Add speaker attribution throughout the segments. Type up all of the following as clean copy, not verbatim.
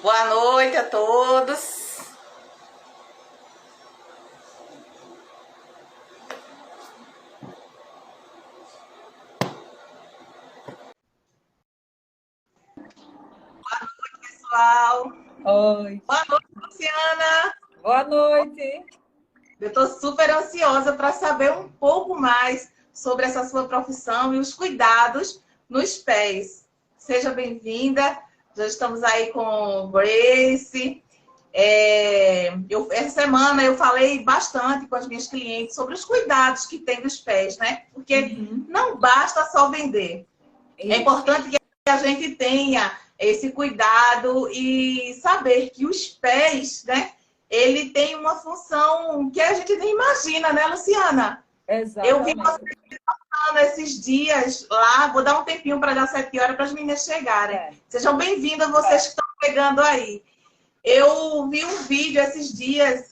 Speaker 1: Boa noite a todos. Pessoal.
Speaker 2: Oi.
Speaker 1: Boa noite, Luciana.
Speaker 2: Boa noite.
Speaker 1: Eu estou super ansiosa para saber um pouco mais sobre essa sua profissão e os cuidados nos pés. Seja bem-vinda. Já estamos aí com Grace. Essa semana eu falei bastante com as minhas clientes sobre os cuidados que tem dos pés, né? Porque não basta só vender.
Speaker 2: Isso.
Speaker 1: É importante que a gente tenha esse cuidado e saber que os pés, né? Ele tem uma função que a gente nem imagina, né, Luciana? Eu vi
Speaker 2: Exatamente.
Speaker 1: você falando esses dias lá, vou dar um tempinho para dar 7 horas para as meninas chegarem. Sejam bem-vindas vocês que estão pegando aí. Eu vi um vídeo esses dias,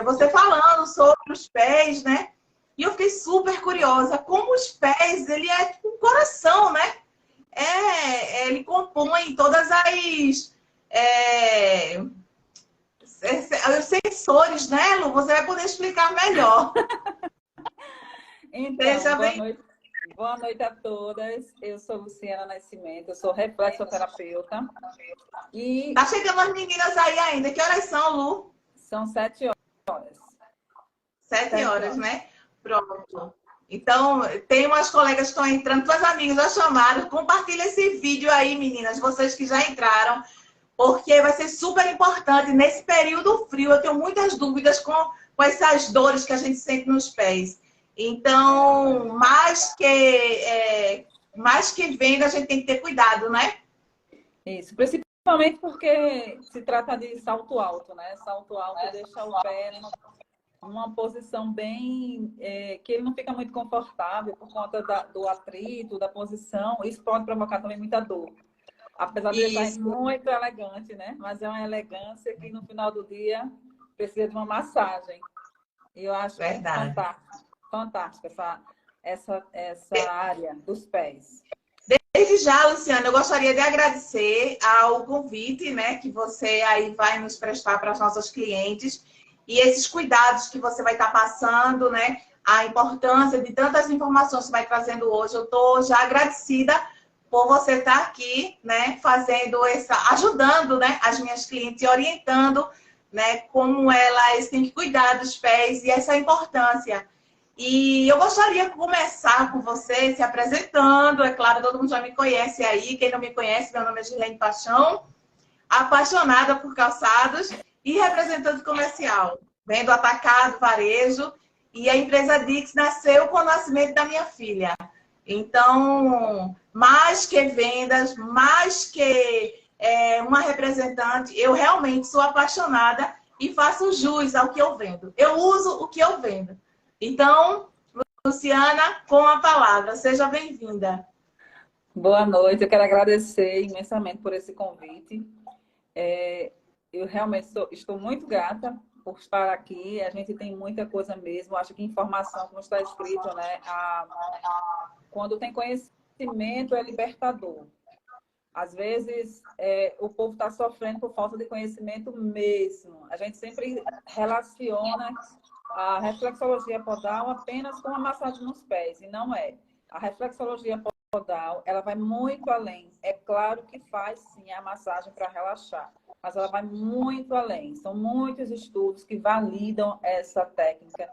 Speaker 1: você falando sobre os pés, né? E eu fiquei super curiosa. Como os pés, ele é tipo um coração, né? Ele compõe todas os sensores, né, Lu? Você vai poder explicar melhor.
Speaker 2: Então, boa noite a todas. Eu sou Luciana Nascimento, eu sou reflexoterapeuta. E
Speaker 1: tá chegando as meninas aí ainda. Que horas são, Lu?
Speaker 2: São 7 horas.
Speaker 1: 7 horas, né? Pronto. Então, tem umas colegas que estão entrando, tuas amigas já chamaram. Compartilha esse vídeo aí, meninas, vocês que já entraram, porque vai ser super importante nesse período frio. Eu tenho muitas dúvidas com essas dores que a gente sente nos pés. Então, mais que venda, a gente tem que ter cuidado, né?
Speaker 2: Isso, principalmente porque se trata de salto alto, né? Salto alto deixa o pé numa posição bem... que ele não fica muito confortável por conta do atrito, da posição. Isso pode provocar também muita dor. Apesar de ele estar muito elegante, né? Mas é uma elegância que no final do dia precisa de uma massagem. E eu acho fantástico essa área dos pés.
Speaker 1: Desde já, Luciana, eu gostaria de agradecer ao convite, né, que você aí vai nos prestar para as nossas clientes e esses cuidados que você vai estar passando, né, a importância de tantas informações que vai trazendo hoje. Eu estou já agradecida por você estar aqui, né, ajudando, né, as minhas clientes e orientando, né, como elas têm que cuidar dos pés e essa importância. E eu gostaria de começar com você se apresentando. É claro, todo mundo já me conhece aí. Quem não me conhece, meu nome é Gilene Paixão, apaixonada por calçados e representante comercial. Venho do atacado, varejo, e a empresa Dix nasceu com o nascimento da minha filha. Então, mais que vendas, mais que uma representante, eu realmente sou apaixonada e faço jus ao que eu vendo. Eu uso o que eu vendo. Então, Luciana, com a palavra, seja bem-vinda.
Speaker 2: Boa noite, eu quero agradecer imensamente por esse convite. Eu realmente estou muito grata por estar aqui. A gente tem muita coisa mesmo. Acho que informação, como está escrito, né? Quando tem conhecimento, é libertador. Às vezes, o povo está sofrendo por falta de conhecimento mesmo. A gente sempre relaciona a reflexologia podal apenas com a massagem nos pés, e não é. A reflexologia podal, ela vai muito além. É claro que faz, sim, a massagem para relaxar, mas ela vai muito além. São muitos estudos que validam essa técnica.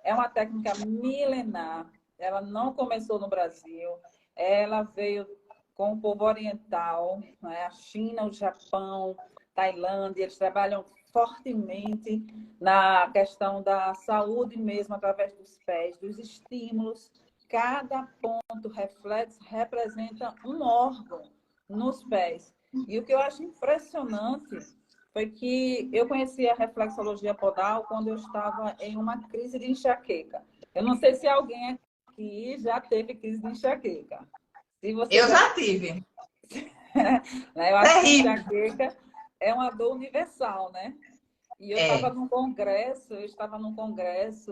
Speaker 2: É uma técnica milenar, ela não começou no Brasil, ela veio com o povo oriental, né? A China, o Japão, Tailândia, eles trabalham fortemente na questão da saúde mesmo, através dos pés, dos estímulos. Cada ponto reflexo representa um órgão nos pés. E o que eu acho impressionante foi que eu conheci a reflexologia podal quando eu estava em uma crise de enxaqueca. Eu não sei se alguém aqui já teve crise de enxaqueca.
Speaker 1: Eu já tive.
Speaker 2: Eu acho que enxaqueca é uma dor universal, né? E eu estava num congresso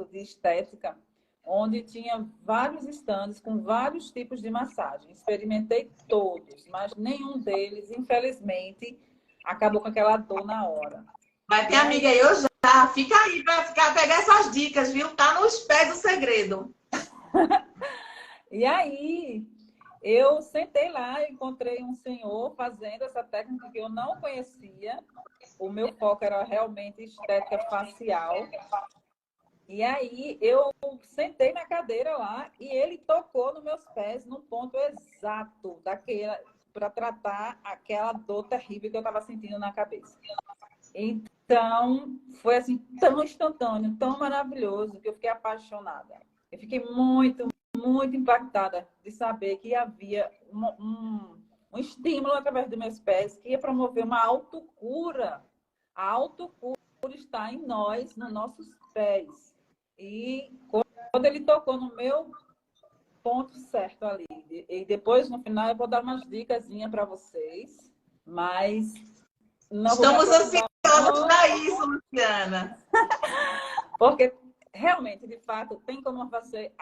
Speaker 2: de estética, onde tinha vários estandes com vários tipos de massagem. Experimentei todos, mas nenhum deles, infelizmente, acabou com aquela dor na hora.
Speaker 1: Vai ter amiga aí, eu já. Fica aí para pegar essas dicas, viu? Tá nos pés do segredo.
Speaker 2: E aí, eu sentei lá, encontrei um senhor fazendo essa técnica que eu não conhecia. O meu foco era realmente estética facial. E aí, eu sentei na cadeira lá e ele tocou nos meus pés no ponto exato daquela, para tratar aquela dor terrível que eu estava sentindo na cabeça. Então, foi assim, tão instantâneo, tão maravilhoso, que eu fiquei apaixonada. Eu fiquei muito, muito impactada de saber que havia um estímulo através dos meus pés que ia promover uma autocura. A autocura está em nós, nos nossos pés. E quando ele tocou no meu ponto certo ali, e depois, no final, eu vou dar umas dicas para vocês, mas não
Speaker 1: Estamos
Speaker 2: vou
Speaker 1: ansiosos para isso, Luciana.
Speaker 2: porque realmente, de fato, tem como você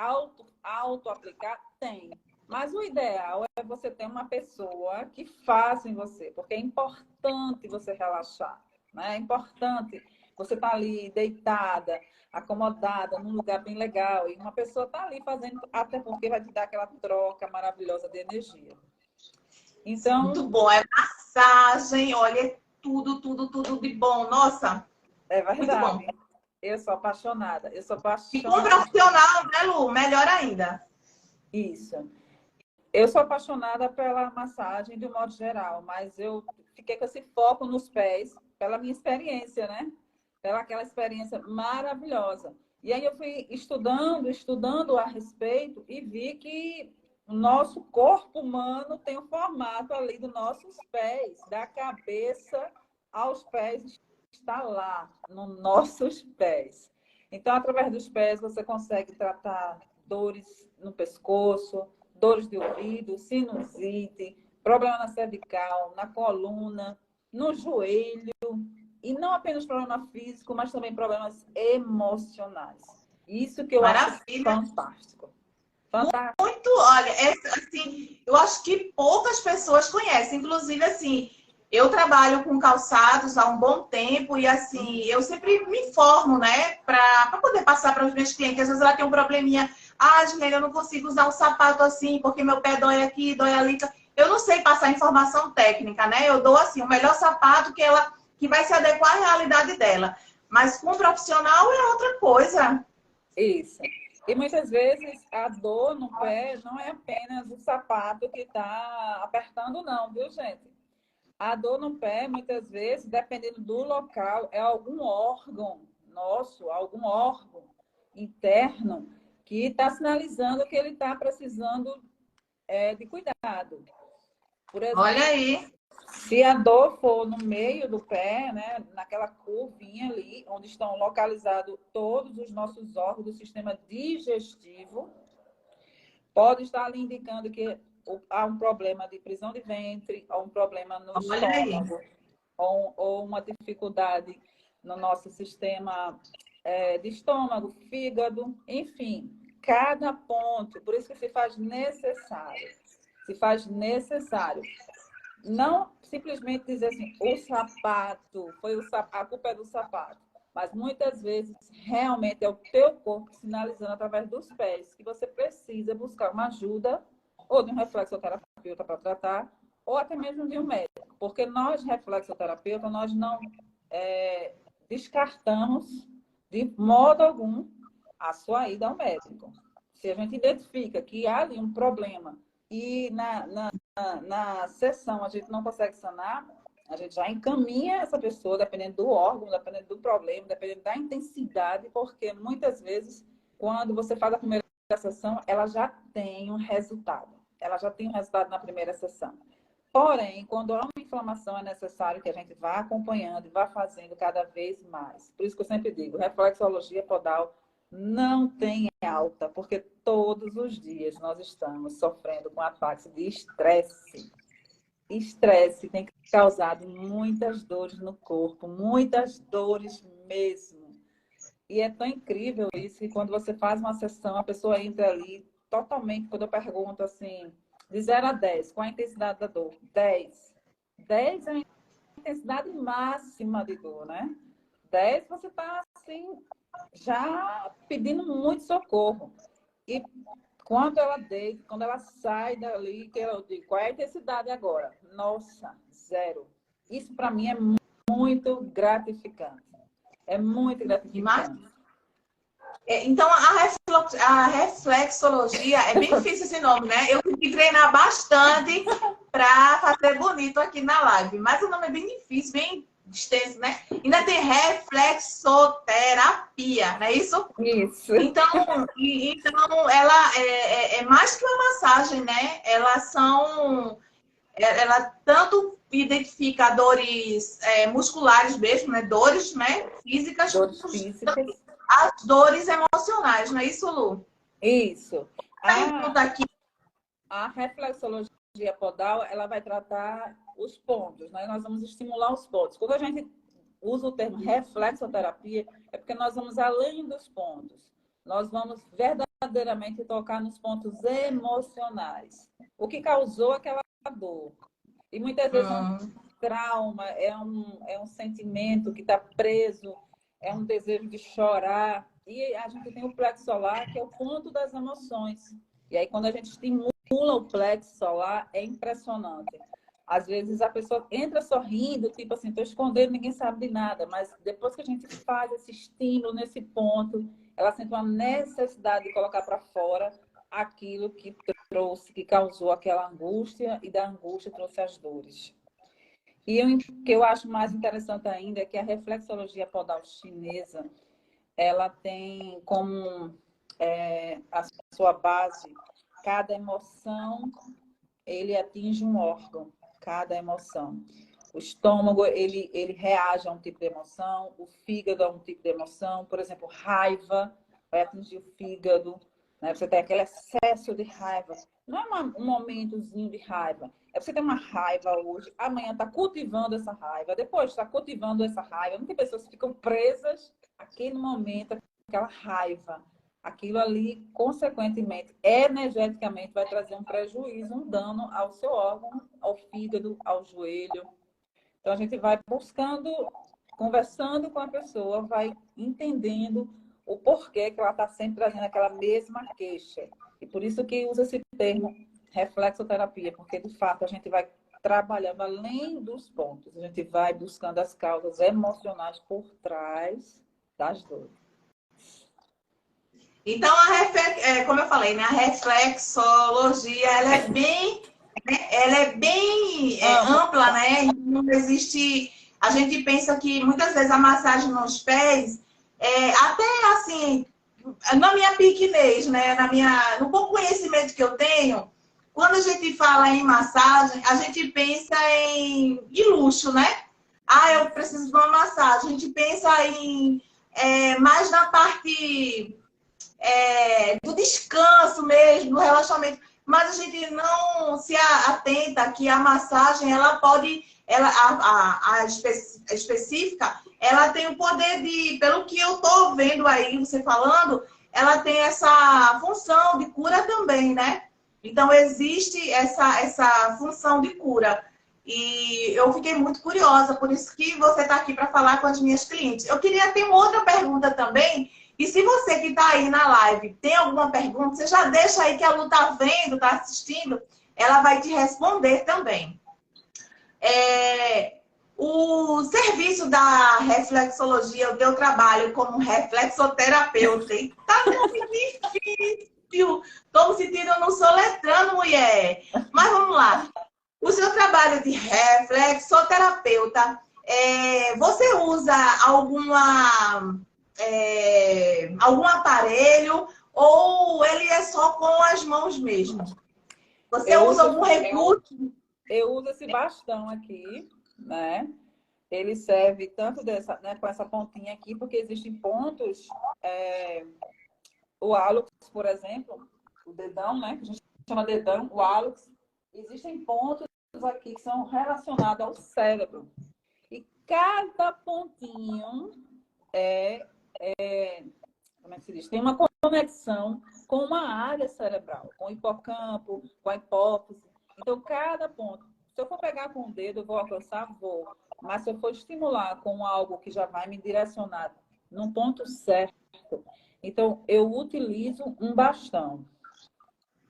Speaker 2: auto-aplicar? Tem. Mas o ideal é você ter uma pessoa que faça em você, porque é importante você relaxar, né? É importante você estar ali deitada, acomodada, num lugar bem legal, e uma pessoa está ali fazendo, até porque vai te dar aquela troca maravilhosa de energia. Então,
Speaker 1: muito bom. É massagem, olha, é tudo, tudo, tudo de bom. Nossa,
Speaker 2: é verdade.
Speaker 1: Muito bom.
Speaker 2: Eu sou apaixonada. Eu sou
Speaker 1: E com
Speaker 2: apaixonada.
Speaker 1: profissional, né, Lu? Melhor ainda.
Speaker 2: Isso. Eu sou apaixonada pela massagem de um modo geral, mas eu fiquei com esse foco nos pés, pela minha experiência, né? Pela aquela experiência maravilhosa. E aí eu fui estudando a respeito e vi que o nosso corpo humano tem um formato ali dos nossos pés, da cabeça aos pés, está lá, nos nossos pés. Então, através dos pés, você consegue tratar dores no pescoço, dores de ouvido, sinusite, problema na cervical, na coluna, no joelho, e não apenas problema físico, mas também problemas emocionais. Isso que eu acho fantástico. Fantástico.
Speaker 1: Muito, olha, assim, eu acho que poucas pessoas conhecem. Inclusive, assim, eu trabalho com calçados há um bom tempo e, assim, eu sempre me informo, né, para poder passar para os meus clientes. Às vezes ela tem um probleminha. Ah, Juliana, eu não consigo usar um sapato assim porque meu pé dói aqui, dói ali. Eu não sei passar informação técnica, né? Eu dou, assim, o melhor sapato que vai se adequar à realidade dela. Mas com um profissional é outra coisa.
Speaker 2: Isso. E muitas vezes a dor no pé não é apenas o sapato que está apertando, não, viu, gente? A dor no pé, muitas vezes, dependendo do local, é algum órgão nosso, algum órgão interno que está sinalizando que ele está precisando de cuidado. Por exemplo,
Speaker 1: olha aí.
Speaker 2: Se a dor for no meio do pé, né, naquela curvinha ali, onde estão localizados todos os nossos órgãos do sistema digestivo, pode estar ali indicando que há um problema de prisão de ventre, ou um problema no estômago, ou uma dificuldade no nosso sistema de estômago, fígado, enfim, cada ponto. Por isso que se faz necessário. Não simplesmente dizer assim, o sapato, a culpa é do sapato. Mas muitas vezes, realmente, é o teu corpo sinalizando através dos pés que você precisa buscar uma ajuda ou de um reflexoterapeuta para tratar, ou até mesmo de um médico. Porque nós, reflexoterapeutas, nós não descartamos de modo algum a sua ida ao médico. Se a gente identifica que há ali um problema e na sessão a gente não consegue sanar, a gente já encaminha essa pessoa, dependendo do órgão, dependendo do problema, dependendo da intensidade, porque muitas vezes, quando você faz a primeira sessão, ela já tem um resultado. Ela já tem um resultado na primeira sessão. Porém, quando há uma inflamação, é necessário que a gente vá acompanhando e vá fazendo cada vez mais. Por isso que eu sempre digo, reflexologia podal não tem alta, porque todos os dias nós estamos sofrendo com ataques de estresse. Estresse tem causado muitas dores no corpo, muitas dores mesmo. E é tão incrível isso que quando você faz uma sessão, a pessoa entra ali totalmente, quando eu pergunto assim, de 0 a 10, qual a intensidade da dor? 10. 10 é a intensidade máxima de dor, né? 10, você está assim, já pedindo muito socorro. E quando ela deita, quando ela sai dali, que eu digo, qual é a intensidade agora? Nossa, 0. Isso para mim é muito gratificante. É muito gratificante.
Speaker 1: Então, a reflexologia, é bem difícil esse nome, né? Eu tive que treinar bastante para fazer bonito aqui na live. Mas o nome é bem difícil, bem extenso, né? Ainda tem reflexoterapia, não é isso?
Speaker 2: Isso.
Speaker 1: Então ela é mais que uma massagem, né? Ela tanto identifica dores musculares mesmo, né? Dores, né? Físicas,
Speaker 2: Dores físicas.
Speaker 1: as dores emocionais, não é isso, Lu?
Speaker 2: Isso.
Speaker 1: Pergunta aqui.
Speaker 2: A reflexologia podal, ela vai tratar os pontos, né? Nós vamos estimular os pontos. Quando a gente usa o termo reflexoterapia, é porque nós vamos além dos pontos. Nós vamos verdadeiramente tocar nos pontos emocionais. O que causou aquela dor. E muitas vezes é um trauma, é um sentimento que está preso, é um desejo de chorar. E a gente tem o plexo solar, que é o ponto das emoções. E aí, quando a gente estimula o plexo solar, é impressionante. Às vezes a pessoa entra sorrindo, tipo assim, estou escondendo, ninguém sabe de nada. Mas depois que a gente faz esse estímulo nesse ponto, ela sente uma necessidade de colocar para fora aquilo que trouxe, que causou aquela angústia, e da angústia trouxe as dores. E o que eu acho mais interessante ainda é que a reflexologia podal chinesa, ela tem como a sua base, cada emoção, ele atinge um órgão, cada emoção. O estômago, ele reage a um tipo de emoção, o fígado a um tipo de emoção. Por exemplo, raiva vai atingir o fígado, né? Você tem aquele excesso de raiva. Não é um momentozinho de raiva. É você ter uma raiva hoje, amanhã está cultivando essa raiva, depois está cultivando essa raiva. Muitas pessoas ficam presas naquele momento, aquela raiva. Aquilo ali, consequentemente, energeticamente, vai trazer um prejuízo, um dano ao seu órgão, ao fígado, ao joelho. Então, a gente vai buscando, conversando com a pessoa, vai entendendo o porquê que ela está sempre trazendo aquela mesma queixa. E por isso que usa esse termo reflexoterapia, porque, de fato, a gente vai trabalhando além dos pontos. A gente vai buscando as causas emocionais por trás das dores.
Speaker 1: Então, como eu falei, né, a reflexologia, ela é bem ampla, né? Não existe... A gente pensa que muitas vezes a massagem nos pés, até assim, na minha pequenez, né? No pouco conhecimento que eu tenho, quando a gente fala em massagem, a gente pensa em luxo, né? Ah, eu preciso de uma massagem. A gente pensa mais na parte do descanso mesmo, do relaxamento. Mas a gente não se atenta que a massagem, ela pode, a específica, ela tem o poder de, pelo que eu tô vendo aí, você falando, ela tem essa função de cura também, né? Então, existe essa função de cura. E eu fiquei muito curiosa, por isso que você está aqui para falar com as minhas clientes. Eu queria ter uma outra pergunta também. E se você que está aí na live tem alguma pergunta, você já deixa aí que a Lu está vendo, está assistindo, ela vai te responder também. O serviço da reflexologia, o teu trabalho como reflexoterapeuta, está muito difícil. Estou me sentindo, eu não sou letrando, mulher. Mas vamos lá. O seu trabalho de reflexoterapeuta, você usa algum aparelho ou ele é só com as mãos mesmo? Você usa algum recurso?
Speaker 2: Eu uso esse bastão aqui, né? Ele serve tanto né, com essa pontinha aqui, porque existem pontos, o hálux, por exemplo, o dedão, né? Que a gente chama dedão, o hálux. Existem pontos aqui que são relacionados ao cérebro. E cada pontinho como é que se diz? Tem uma conexão com uma área cerebral, com o hipocampo, com a hipófise. Então, cada ponto. Se eu for pegar com o dedo, eu vou alcançar? Vou. Mas se eu for estimular com algo que já vai me direcionar num ponto certo, então eu utilizo um bastão.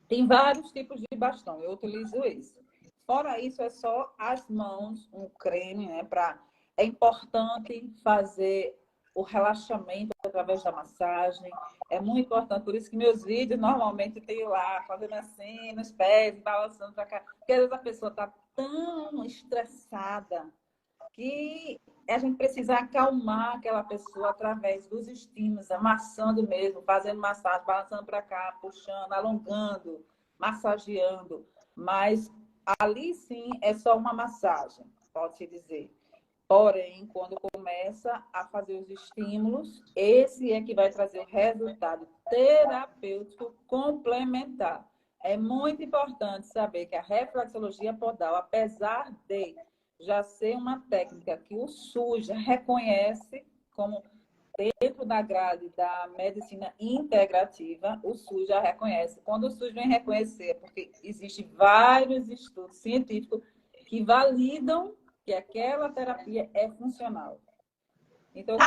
Speaker 2: Tem vários tipos de bastão, eu utilizo esse. Fora isso, é só as mãos, um creme, né? É importante fazer o relaxamento através da massagem. É muito importante, por isso que meus vídeos normalmente tem lá, fazendo assim, nos pés, balançando para cá. Porque às vezes a pessoa está tão estressada que a gente precisa acalmar aquela pessoa através dos estímulos, amassando mesmo, fazendo massagem, balançando para cá, puxando, alongando, massageando. Mas ali sim é só uma massagem, pode-se dizer. Porém, quando começa a fazer os estímulos, esse é que vai trazer o resultado terapêutico complementar. É muito importante saber que a reflexologia podal, apesar de já ser uma técnica que o SUS reconhece como dentro da grade da medicina integrativa, o SUS já reconhece. Quando o SUS vem reconhecer, é porque existem vários estudos científicos que validam que aquela terapia é funcional. Então,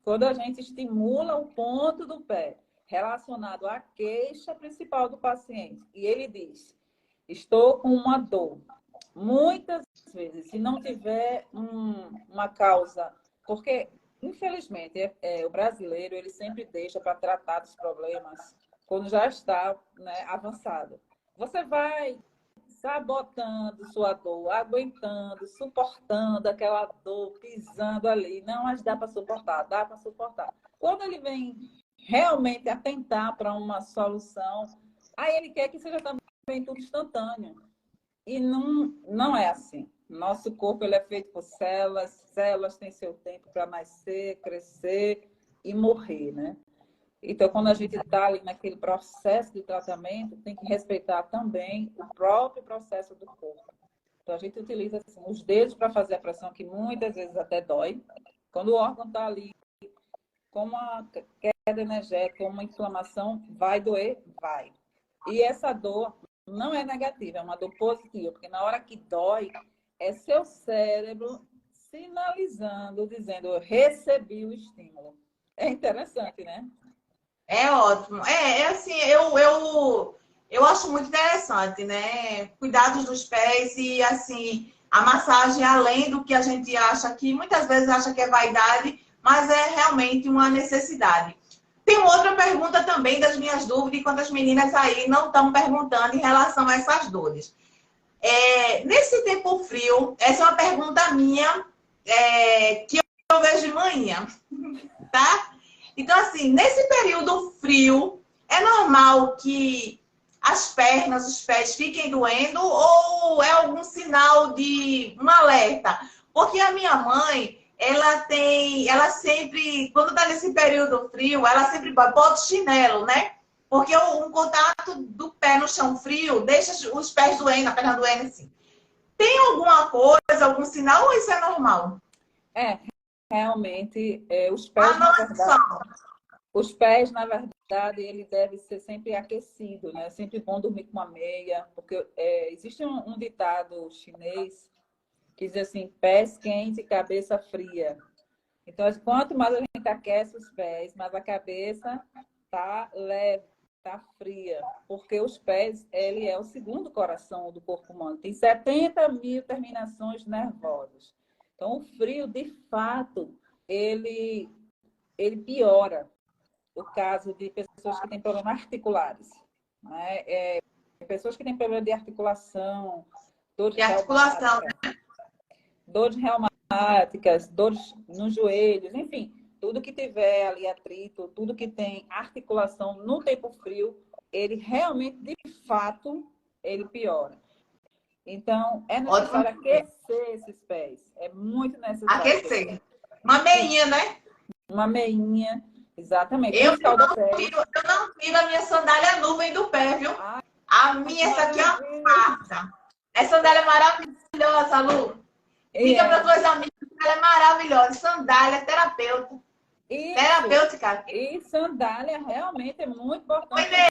Speaker 2: quando a gente estimula o ponto do pé relacionado à queixa principal do paciente, e ele diz, estou com uma dor, muitas vezes, se não tiver uma causa, porque, infelizmente, o brasileiro, ele sempre deixa para tratar dos problemas quando já está, né, avançado. Você vai sabotando sua dor, aguentando, suportando aquela dor, pisando ali. Não, mas dá para suportar, dá para suportar. Quando ele vem realmente atentar para uma solução, aí ele quer que seja também tudo instantâneo. E não é assim. Nosso corpo ele é feito por células, células têm seu tempo para nascer, crescer e morrer, né? Então, quando a gente está ali naquele processo de tratamento, tem que respeitar também o próprio processo do corpo. Então, a gente utiliza assim, os dedos para fazer a pressão, que muitas vezes até dói. Quando o órgão está ali com uma queda energética, uma inflamação, vai doer? Vai. E essa dor não é negativa, é uma dor positiva, porque na hora que dói, é seu cérebro sinalizando, dizendo, eu recebi o estímulo. É interessante, né?
Speaker 1: É ótimo. Assim, eu acho muito interessante, né? Cuidados dos pés e, assim, a massagem, além do que a gente acha que, muitas vezes acha que é vaidade, mas é realmente uma necessidade. Tem outra pergunta também das minhas dúvidas, enquanto as meninas aí não estão perguntando em relação a essas dores. Nesse tempo frio, essa é uma pergunta minha, que eu vejo de manhã, tá? Então, assim, nesse período frio, é normal que as pernas, os pés fiquem doendo ou é algum sinal de um alerta? Porque a minha mãe, ela sempre, quando tá nesse período frio, ela sempre bota chinelo, né? Porque um contato do pé no chão frio deixa os pés doendo, a perna doendo assim. Tem alguma coisa, algum sinal ou isso é normal?
Speaker 2: Realmente, os pés, na verdade, ele deve ser sempre aquecido, né? É sempre bom dormir com uma meia, porque existe um ditado chinês que diz assim, pés quentes e cabeça fria. Então, quanto mais a gente aquece os pés, mais a cabeça tá leve, tá fria, porque os pés, ele é o segundo coração do corpo humano. Tem 70 mil terminações nervosas. Então, o frio, de fato, ele piora o caso de pessoas que têm problemas articulares, né? Pessoas que têm problema de articulação, dores reumáticas, dores nos joelhos, enfim, tudo que tiver ali atrito, tudo que tem articulação no tempo frio, ele realmente, de fato, ele piora. Então, é necessário aquecer esses pés. É muito necessário.
Speaker 1: Aquecer. Uma meinha, né?
Speaker 2: Uma meinha, exatamente.
Speaker 1: Eu não tiro a minha sandália nuvem do pé, viu? A minha, essa aqui é uma farsa. Essa sandália é maravilhosa, Lu. Diga para suas amigas que ela é maravilhosa. Sandália, terapeuta.
Speaker 2: Isso.
Speaker 1: Terapêutica.
Speaker 2: E sandália realmente é muito
Speaker 1: Oi,
Speaker 2: importante.
Speaker 1: Ney.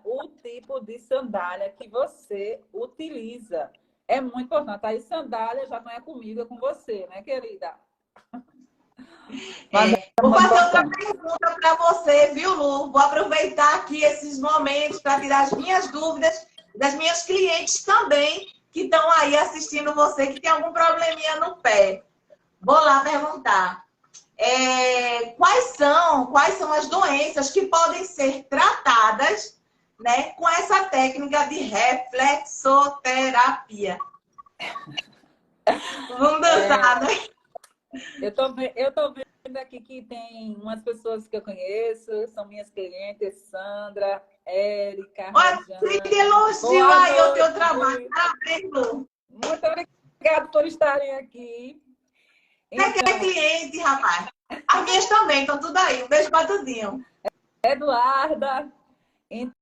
Speaker 2: O tipo de sandália que você utiliza é muito importante. Aí sandália já não é comigo, é com você, né, querida? Mas é
Speaker 1: Vou
Speaker 2: muito
Speaker 1: fazer outra
Speaker 2: importante.
Speaker 1: pergunta para você, viu, Lu? Vou aproveitar aqui esses momentos para tirar as minhas dúvidas das minhas clientes também, que estão aí assistindo você, que tem algum probleminha no pé. Vou lá perguntar. Quais são as doenças que podem ser tratadas, né, com essa técnica de reflexoterapia? Vamos dançar, né?
Speaker 2: Eu tô vendo aqui que tem umas pessoas que eu conheço, são minhas clientes, Sandra, Érica,
Speaker 1: Olha, que
Speaker 2: Rejane.
Speaker 1: elogio
Speaker 2: Boa
Speaker 1: aí ao teu
Speaker 2: noite,
Speaker 1: trabalho.
Speaker 2: gente.
Speaker 1: Parabéns, Lu.
Speaker 2: Muito obrigada por estarem aqui.
Speaker 1: Você que é
Speaker 2: Então,
Speaker 1: cliente, rapaz. As minhas também, estão tudo aí. Um beijo para tudinho.
Speaker 2: Eduarda, entraram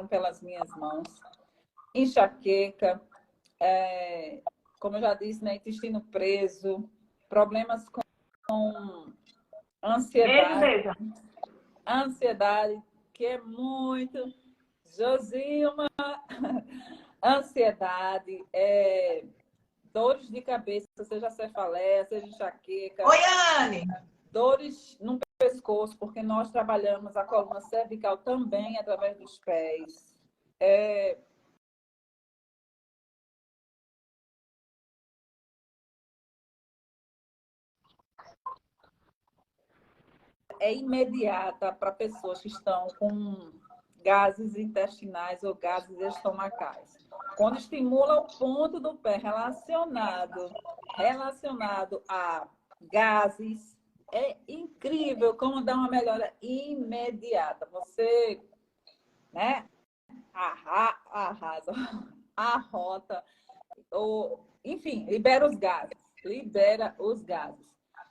Speaker 2: pelas minhas mãos. Enxaqueca, como eu já disse, né, intestino preso, problemas com
Speaker 1: Beijo,
Speaker 2: ansiedade,
Speaker 1: beijo.
Speaker 2: ansiedade, que é muito. Josilma, ansiedade, dores de cabeça, seja cefaleia, seja enxaqueca,
Speaker 1: Oi, Anne.
Speaker 2: dores no pescoço, porque nós trabalhamos a coluna cervical também através dos pés. É imediata para pessoas que estão com gases intestinais ou gases estomacais. Quando estimula o ponto do pé relacionado a gases, é incrível como dá uma melhora imediata. Você, né, arrasa, arrota, ou, enfim, libera os gases.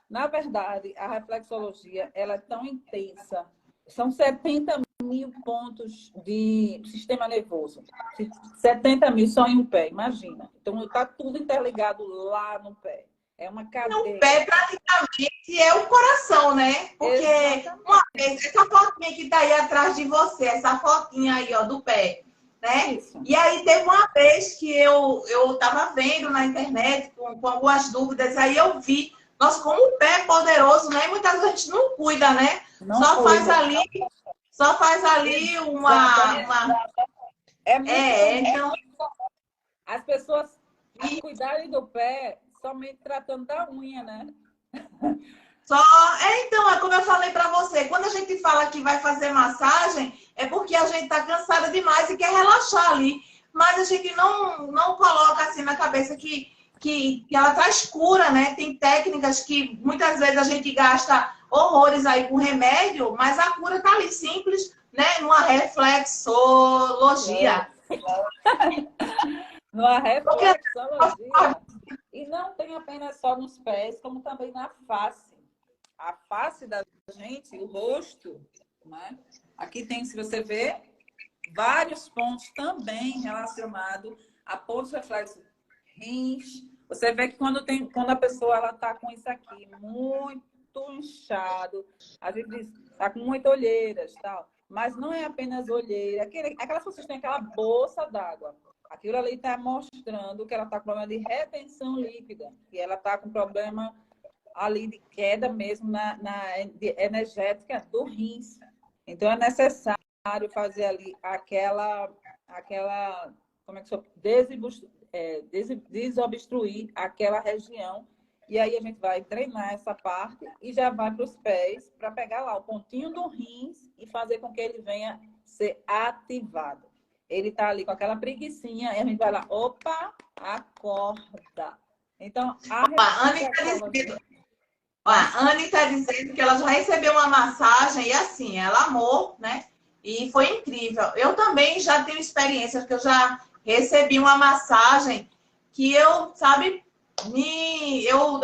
Speaker 2: Na verdade, a reflexologia ela é tão intensa, são 70 mil pontos de sistema nervoso, 70 mil só em um pé, imagina. Então, está tudo interligado lá no pé. É uma
Speaker 1: O
Speaker 2: cadeia.
Speaker 1: pé praticamente é o coração, né? Porque
Speaker 2: Exatamente.
Speaker 1: uma vez, essa fotinha que tá aí atrás de você, essa fotinha aí, ó, do pé, né?
Speaker 2: Isso.
Speaker 1: E aí teve uma vez que eu tava vendo na internet com algumas dúvidas, aí eu vi, nossa, como o pé é poderoso, né? E muitas vezes a gente não cuida, né?
Speaker 2: Não cuida.
Speaker 1: Só faz ali uma...
Speaker 2: É muito
Speaker 1: Então...
Speaker 2: As pessoas cuidarem do pé somente tratando da unha, né?
Speaker 1: Então, é como eu falei para você, quando a gente fala que vai fazer massagem, é porque a gente está cansada demais e quer relaxar ali. Mas a gente não coloca assim na cabeça que ela traz cura, né? Tem técnicas que muitas vezes a gente gasta horrores aí com remédio, mas a cura está ali simples, né? Numa reflexologia.
Speaker 2: Numa reflexologia. E não tem apenas só nos pés, como também na face. A face da gente, o rosto, né? Aqui tem, se você ver, vários pontos também relacionados a pontos reflexos rins. Você vê que quando a pessoa ela tá com isso aqui muito inchado, a gente diz, tá com muitas olheiras, tal. Mas não é apenas olheira. Aquelas pessoas têm aquela bolsa d'água. Aquilo ali está mostrando que ela está com problema de retenção líquida. E ela está com problema ali de queda mesmo na energética do rins. Então, é necessário fazer ali aquela como é que chama? Desobstruir aquela região. E aí a gente vai treinar essa parte e já vai para os pés para pegar lá o pontinho do rins e fazer com que ele venha ser ativado. Ele está ali com aquela preguicinha e a gente vai lá, opa, acorda. Então, a
Speaker 1: Anne está dizendo que ela já recebeu uma massagem e assim, ela amou, né? E foi incrível. Eu também já tenho experiência, porque eu já recebi uma massagem que eu, sabe, eu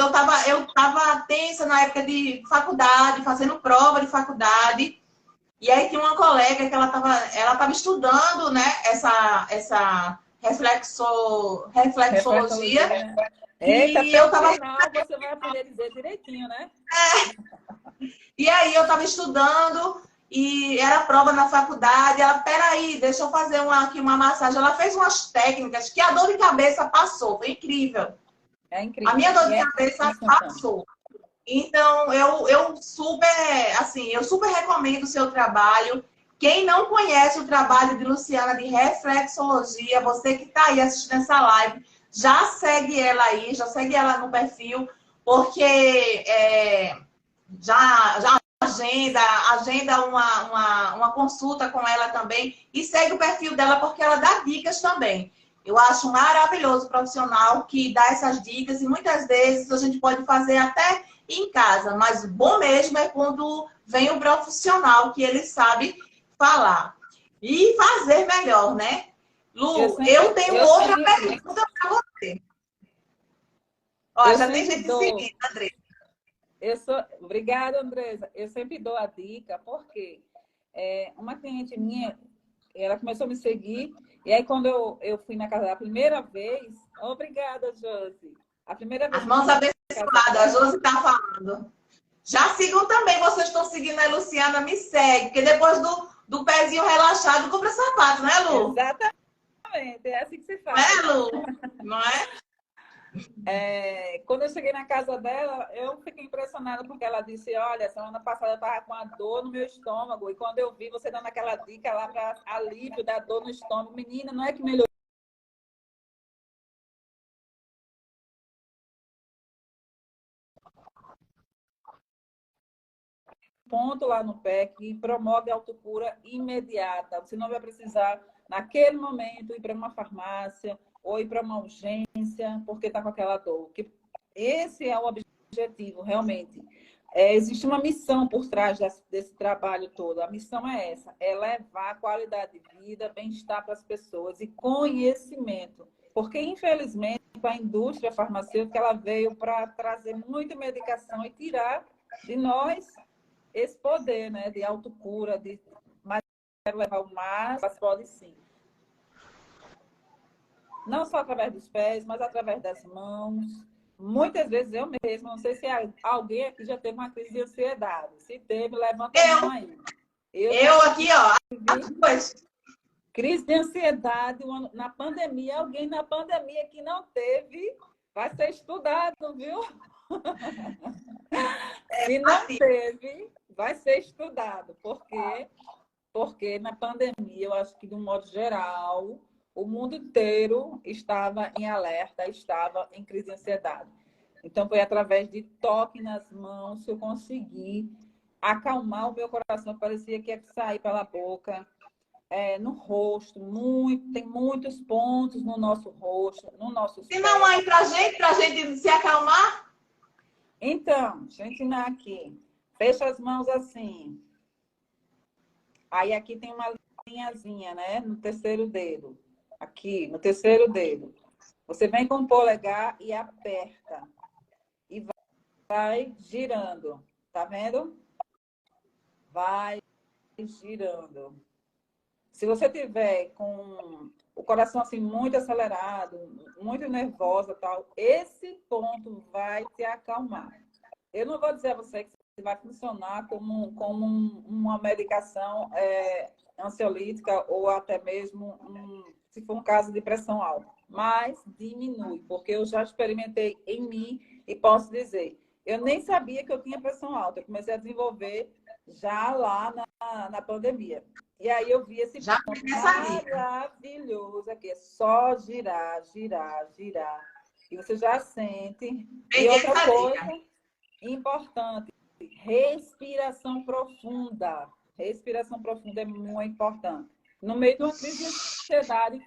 Speaker 1: tava tensa na época de faculdade, fazendo prova de faculdade. E aí tinha uma colega que ela tava estudando, né, essa reflexologia,
Speaker 2: Reflexologia. Eita,
Speaker 1: e
Speaker 2: até
Speaker 1: eu
Speaker 2: o
Speaker 1: tava,
Speaker 2: final você vai aprender a dizer direitinho, né?
Speaker 1: e aí eu tava estudando e era prova na faculdade. Ela, peraí, deixa eu fazer aqui uma massagem. Ela fez umas técnicas que a dor de cabeça passou, foi incrível.
Speaker 2: É
Speaker 1: A minha
Speaker 2: incrível.
Speaker 1: dor
Speaker 2: E
Speaker 1: de
Speaker 2: é
Speaker 1: cabeça
Speaker 2: instantâneo.
Speaker 1: passou. Então, eu super, assim, eu super recomendo o seu trabalho. Quem não conhece o trabalho de Luciana de reflexologia, você que está aí assistindo essa live, já segue ela aí, já segue ela no perfil, porque já agenda uma consulta com ela também e segue o perfil dela porque ela dá dicas também. Eu acho maravilhoso o profissional que dá essas dicas e muitas vezes a gente pode fazer até em casa, mas o bom mesmo é quando vem o profissional que ele sabe falar e fazer melhor, né? Lu, eu tenho
Speaker 2: Eu
Speaker 1: outra
Speaker 2: sempre,
Speaker 1: pergunta para você. Ó,
Speaker 2: eu
Speaker 1: já tem
Speaker 2: sempre
Speaker 1: gente
Speaker 2: dou.
Speaker 1: seguindo, André.
Speaker 2: Obrigada, Andresa. Eu sempre dou a dica, porque uma cliente minha, ela começou a me seguir, e aí quando eu fui na casa dela a primeira vez, obrigada, Josi. A primeira
Speaker 1: As
Speaker 2: vez que eu
Speaker 1: mãos
Speaker 2: fui na casa
Speaker 1: abençoadas, a
Speaker 2: dela,
Speaker 1: Josi está falando. Já sigam também, vocês estão seguindo a Luciana, me segue, porque depois do pezinho relaxado, compra sapato, né, Lu?
Speaker 2: exatamente, é assim que se
Speaker 1: Não é,
Speaker 2: faz.
Speaker 1: Lu? Não é?
Speaker 2: Quando eu cheguei na casa dela, eu fiquei impressionada porque ela disse: Olha, semana passada eu estava com uma dor no meu estômago, e quando eu vi você dando aquela dica lá para alívio da dor no estômago, menina, não é que melhorou? Ponto lá no pé que promove a autocura imediata. Você não vai precisar, naquele momento, ir para uma farmácia ou ir para uma urgência porque está com aquela dor. Esse é o objetivo, realmente. Existe uma missão por trás desse trabalho todo. A missão é essa: é levar qualidade de vida, bem-estar para as pessoas e conhecimento. Porque, infelizmente, a indústria farmacêutica ela veio para trazer muita medicação e tirar de nós esse poder, né, de autocura, de levar o mais, mas pode sim. Não só através dos pés, mas através das mãos. Muitas vezes eu mesma, não sei se alguém aqui já teve uma crise de ansiedade. Se teve, levanta a mão aí. Eu já
Speaker 1: Eu aqui, ó, as
Speaker 2: tive
Speaker 1: duas.
Speaker 2: crise de ansiedade na pandemia. Alguém na pandemia que não teve, vai ser estudado, viu? Se não
Speaker 1: Assim,
Speaker 2: teve, vai ser estudado. Por quê? Porque na pandemia, eu acho que, de um modo geral, o mundo inteiro estava em alerta, estava em crise de ansiedade. Então, foi através de toque nas mãos que eu consegui acalmar o meu coração, que parecia que ia sair pela boca, no rosto, tem muitos pontos no nosso rosto, nos nossos
Speaker 1: se não
Speaker 2: pés.
Speaker 1: aí pra gente se acalmar,
Speaker 2: Então, deixa eu ensinar aqui. Fecha as mãos assim. Aí aqui tem uma linhazinha, né? No terceiro dedo. Aqui, no terceiro dedo. Você vem com o polegar e aperta. E vai girando. Tá vendo? Vai girando. Se você tiver com o coração assim muito acelerado, muito nervosa, tal, esse ponto vai te acalmar. Eu não vou dizer a você que vai funcionar como uma medicação ansiolítica ou até mesmo, se for um caso de pressão alta, mas diminui, porque eu já experimentei em mim e posso dizer, eu nem sabia que eu tinha pressão alta, eu comecei a desenvolver já lá na pandemia. E aí eu vi esse
Speaker 1: já
Speaker 2: ponto
Speaker 1: tem essa dica.
Speaker 2: maravilhoso aqui, é só girar, girar, girar. E você já sente. E
Speaker 1: Peguei
Speaker 2: outra
Speaker 1: essa
Speaker 2: coisa
Speaker 1: dica.
Speaker 2: importante, respiração profunda. Respiração profunda é muito importante. No meio de uma crise de ansiedade,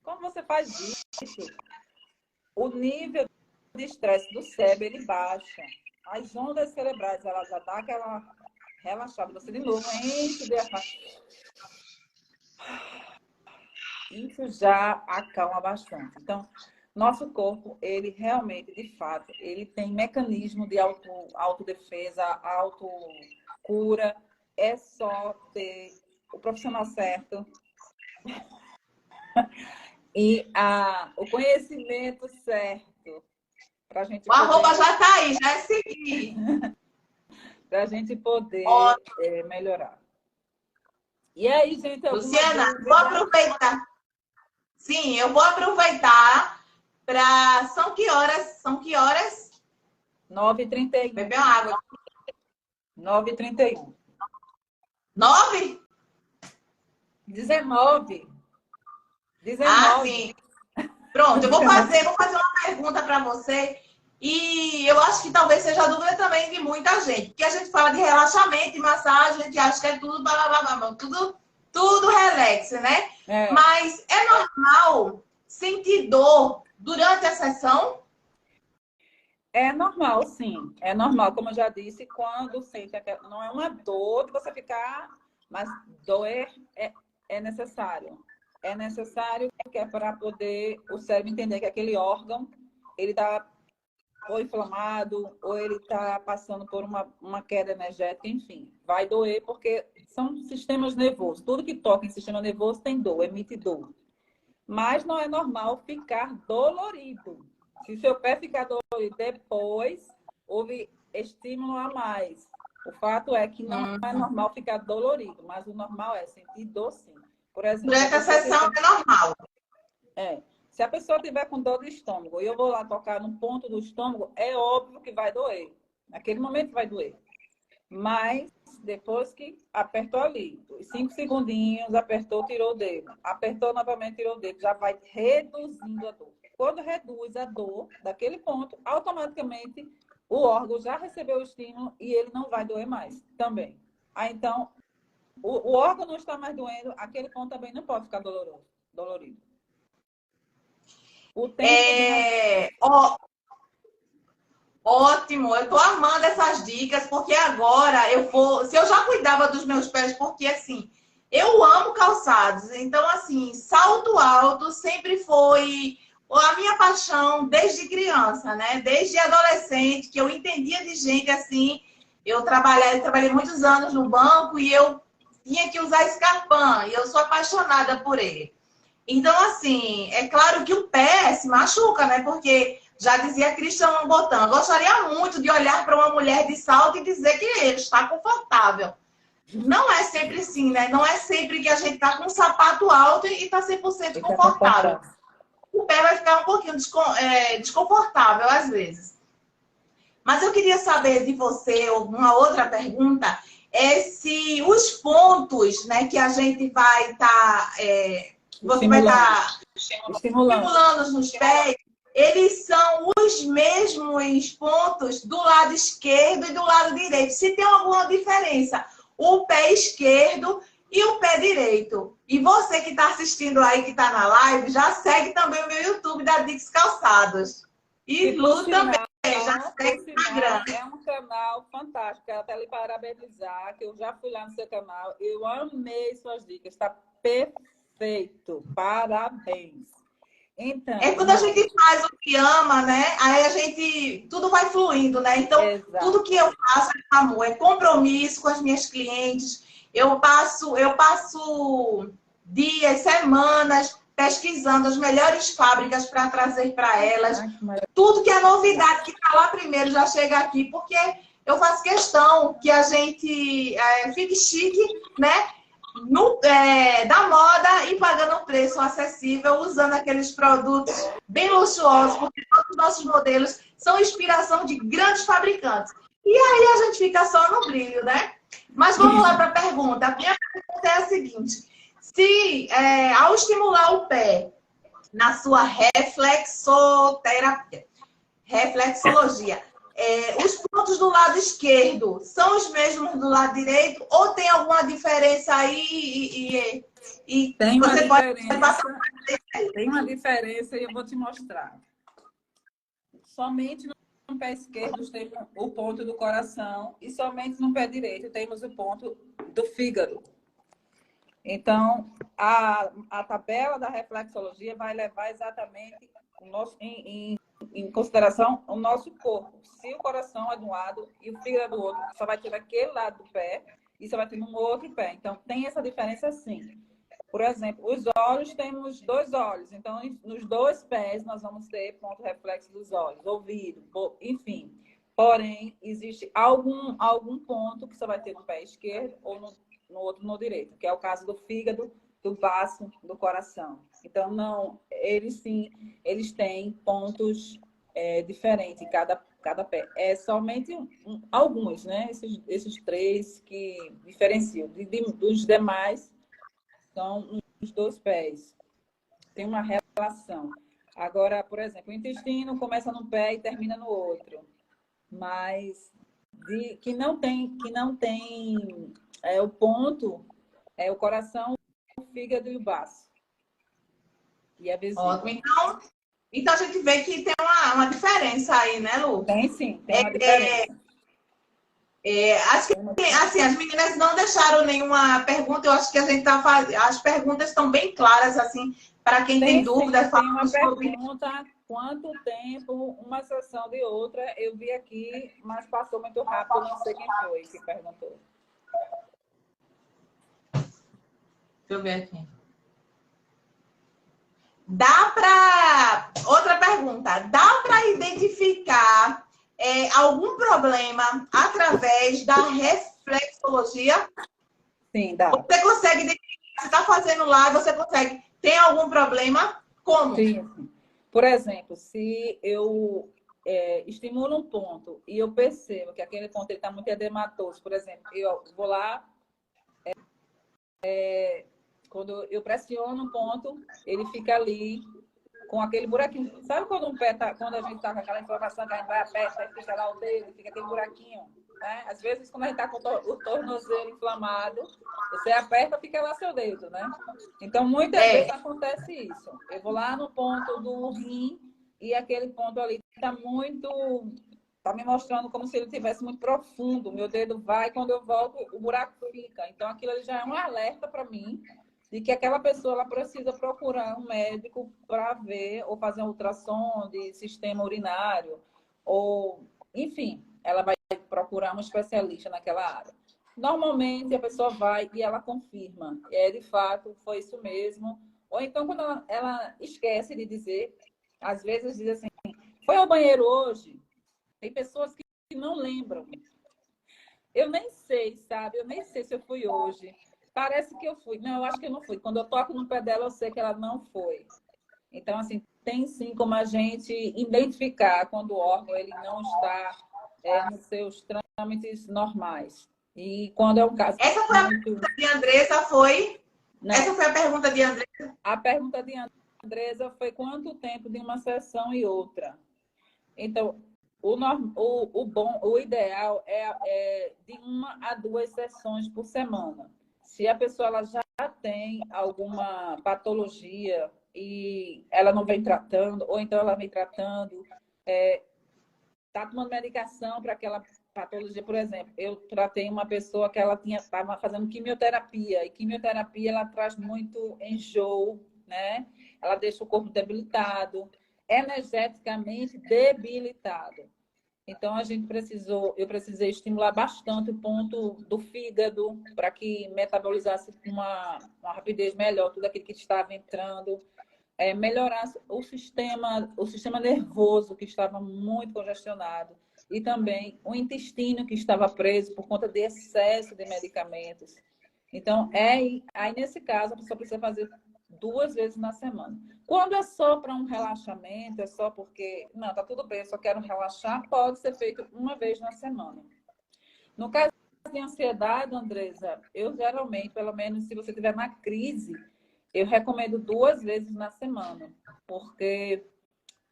Speaker 2: como você faz isso? O nível de estresse do cérebro, ele baixa. As ondas cerebrais, ela já dá aquela relaxada. Você, de novo, enche o diafragma. Isso já acalma bastante. Então, Nosso corpo, ele realmente, de fato, ele tem mecanismo de autodefesa, autocura. É só ter o profissional certo e o conhecimento certo para a gente
Speaker 1: O arroba
Speaker 2: poder,
Speaker 1: já está aí, já é seguir.
Speaker 2: pra gente poder
Speaker 1: Ó,
Speaker 2: melhorar. E aí, gente, alguma
Speaker 1: Luciana, vou
Speaker 2: dúvida?
Speaker 1: aproveitar. Sim, eu vou aproveitar para. São que horas? São que horas?
Speaker 2: 9h31.
Speaker 1: Beber uma água.
Speaker 2: 9h31.
Speaker 1: 9?
Speaker 2: 19.
Speaker 1: Ah,
Speaker 2: 19.
Speaker 1: sim. Pronto, eu vou fazer uma pergunta para você. E eu acho que talvez seja a dúvida também de muita gente. Porque a gente fala de relaxamento e massagem, a gente acha que é tudo, blá, blá, blá, blá, tudo relax, né?
Speaker 2: É.
Speaker 1: Mas é normal sentir dor durante a sessão?
Speaker 2: É normal, sim. É normal, como eu já disse, quando sente aquela... Não é uma dor de você ficar, mas doer é necessário. É necessário porque é para poder o cérebro entender que aquele órgão ele está ou inflamado, ou ele está passando por uma queda energética, enfim. Vai doer porque são sistemas nervosos. Tudo que toca em sistema nervoso tem dor, emite dor. Mas não é normal ficar dolorido. Se seu pé ficar dolorido depois, houve estímulo a mais. O fato é que não é normal ficar dolorido, mas o normal é sentir dor sim. Por exemplo,
Speaker 1: Durante a sessão é normal.
Speaker 2: se a pessoa tiver com dor de estômago e eu vou lá tocar no ponto do estômago, é óbvio que vai doer. Naquele momento vai doer. Mas depois que apertou ali, os 5 segundinhos, apertou, tirou o dedo. Apertou novamente, tirou o dedo. Já vai reduzindo a dor. Quando reduz a dor daquele ponto, automaticamente o órgão já recebeu o estímulo e ele não vai doer mais também. Então, o órgão não está mais doendo, aquele ponto também não pode ficar dolorido. O tempo de...
Speaker 1: Ótimo, eu tô amando essas dicas, porque agora eu vou. Se eu já cuidava dos meus pés, porque assim, eu amo calçados, então, assim, salto alto sempre foi a minha paixão desde criança, né? Desde adolescente, que eu entendia de gente assim. Eu trabalhei muitos anos no banco e eu tinha que usar escarpão, e eu sou apaixonada por ele. Então, assim, é claro que o pé se machuca, né? Porque já dizia Christian Louboutin, gostaria muito de olhar para uma mulher de salto e dizer que ele está confortável. Não é sempre assim, né? Não é sempre que a gente está com um sapato alto e está 100% confortável. O pé vai ficar um pouquinho desconfortável às vezes. Mas eu queria saber de você, uma outra pergunta, é se os pontos, né, que a gente vai estar... você vai estar estimulando nos pés, eles são os mesmos pontos do lado esquerdo e do lado direito. Se tem alguma diferença, o pé esquerdo e o pé direito. E você que está assistindo aí, que está na live, já segue também o meu YouTube da Dix Calçados. E Lu também, já segue o Instagram.
Speaker 2: É um canal fantástico. Quero até lhe parabenizar, que eu já fui lá no seu canal. Eu amei suas dicas. Está perfeito. Parabéns. Então,
Speaker 1: é quando a gente faz o que ama, né? Aí a gente... Tudo vai fluindo, né? Então, tudo que eu faço é com amor. É compromisso com as minhas clientes. Eu passo dias, semanas pesquisando as melhores fábricas para trazer para elas. Tudo que é novidade que está lá primeiro já chega aqui, porque eu faço questão que a gente fique chique, né? Da moda e pagando um preço acessível, usando aqueles produtos bem luxuosos, porque todos os nossos modelos são inspiração de grandes fabricantes. E aí a gente fica só no brilho, né? Mas vamos lá para a pergunta. A minha pergunta é a seguinte: se ao estimular o pé na sua reflexologia, os pontos do lado esquerdo são os mesmos do lado direito ou tem alguma diferença aí?
Speaker 2: Tem uma diferença, tem uma diferença e eu vou te mostrar. Somente no pé esquerdo tem o ponto do coração e somente no pé direito temos o ponto do fígado. Então, a tabela da reflexologia vai levar exatamente em consideração o nosso corpo. Se o coração é de um lado e o fígado é do outro, só vai ter daquele lado do pé e só vai ter no outro pé. Então, tem essa diferença sim. Por exemplo, os olhos, temos 2 olhos. Então, nos 2 pés, nós vamos ter ponto reflexo dos olhos, ouvido, enfim. Porém, existe algum ponto que só vai ter no pé esquerdo ou no outro no direito, que é o caso do fígado, do baço, do coração. Então, não, eles têm pontos diferentes em cada pé. É somente alguns, né? Esses 3 que diferenciam. Dos demais, são os 2 pés. Tem uma relação. Agora, por exemplo, o intestino começa num pé e termina no outro. Mas que não tem o ponto é o coração, o fígado e o baço. E a vesícula.
Speaker 1: Ótimo. Então a gente vê que tem uma diferença aí, né, Lu?
Speaker 2: Tem sim, tem uma diferença.
Speaker 1: Acho que assim, as meninas não deixaram nenhuma pergunta. Eu acho que a gente tá fazendo. As perguntas estão bem claras, assim, para quem tem dúvidas.
Speaker 2: Tem uma pergunta: quanto tempo uma sessão de outra? Eu vi aqui, mas passou muito rápido, não sei quem foi que perguntou.
Speaker 1: Deixa eu ver aqui. Outra pergunta. Dá para identificar algum problema através da reflexologia?
Speaker 2: Sim, dá.
Speaker 1: Você consegue identificar? Você está fazendo lá, você consegue. Tem algum problema? Como?
Speaker 2: Sim. Por exemplo, se eu estimulo um ponto e eu percebo que aquele ponto está muito edematoso, por exemplo, eu vou lá, quando eu pressiono um ponto, ele fica ali com aquele buraquinho. Sabe quando quando a gente está com aquela inflamação, que a gente vai aperta e fica lá o dedo, fica aquele buraquinho? Né? Às vezes, quando a gente está com o tornozelo inflamado, você aperta, fica lá seu dedo, né? Então, muitas vezes acontece isso. Eu vou lá no ponto do rim e aquele ponto ali está me mostrando como se ele estivesse muito profundo. Meu dedo vai, quando eu volto, o buraco fica. Então, aquilo ali já é um alerta para mim de que aquela pessoa ela precisa procurar um médico para ver ou fazer um ultrassom de sistema urinário ou, enfim, ela vai procurar um especialista naquela área. Normalmente, a pessoa vai e ela confirma. De fato, foi isso mesmo. Ou então, quando ela esquece de dizer, às vezes diz assim, foi ao banheiro hoje? Tem pessoas que não lembram. Eu nem sei, sabe? Eu nem sei se eu fui hoje. Parece que eu fui. Não, eu acho que eu não fui. Quando eu toco no pé dela, eu sei que ela não foi. Então, assim, tem sim como a gente identificar quando o órgão ele não está nos seus trâmites normais. E quando é um caso...
Speaker 1: Essa foi a pergunta de Andressa, foi? Não. Essa foi a pergunta de Andressa?
Speaker 2: A pergunta de Andressa foi quanto tempo de uma sessão e outra. Então, o ideal é de 1 a 2 sessões por semana. Se a pessoa ela já tem alguma patologia e ela não vem tratando, ou então ela vem tratando, está tomando medicação para aquela patologia, por exemplo. Eu tratei uma pessoa que ela estava fazendo quimioterapia, e quimioterapia ela traz muito enjoo, né? Ela deixa o corpo debilitado, energeticamente debilitado. Então, eu precisei estimular bastante o ponto do fígado para que metabolizasse com uma rapidez melhor tudo aquilo que estava entrando, melhorasse o sistema nervoso que estava muito congestionado e também o intestino que estava preso por conta de excesso de medicamentos. Então, aí nesse caso, a pessoa precisa fazer 2 vezes na semana. Quando é só para um relaxamento, é só porque, não, tá tudo bem, eu só quero relaxar, pode ser feito 1 vez na semana. No caso de ansiedade, Andressa, eu geralmente, pelo menos se você estiver na crise, eu recomendo 2 vezes na semana, porque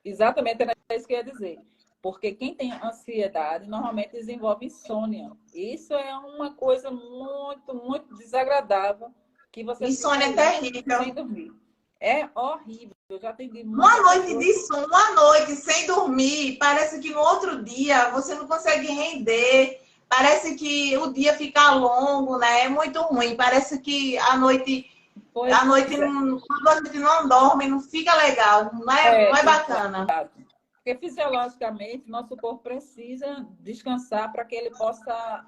Speaker 2: exatamente era isso que eu ia dizer. Porque quem tem ansiedade normalmente desenvolve insônia. Isso é uma coisa muito, muito desagradável. Que você
Speaker 1: insônia é terrível.
Speaker 2: Sem dormir. É horrível. Eu já atendi
Speaker 1: uma noite de sono, uma noite sem dormir, parece que no outro dia você não consegue render. Parece que o dia fica longo, né? É muito ruim. Parece que a noite
Speaker 2: Pois
Speaker 1: À noite,
Speaker 2: é.
Speaker 1: quando a gente não dorme, não fica legal, não é bacana.
Speaker 2: Exato. Porque fisiologicamente, nosso corpo precisa descansar para que ele possa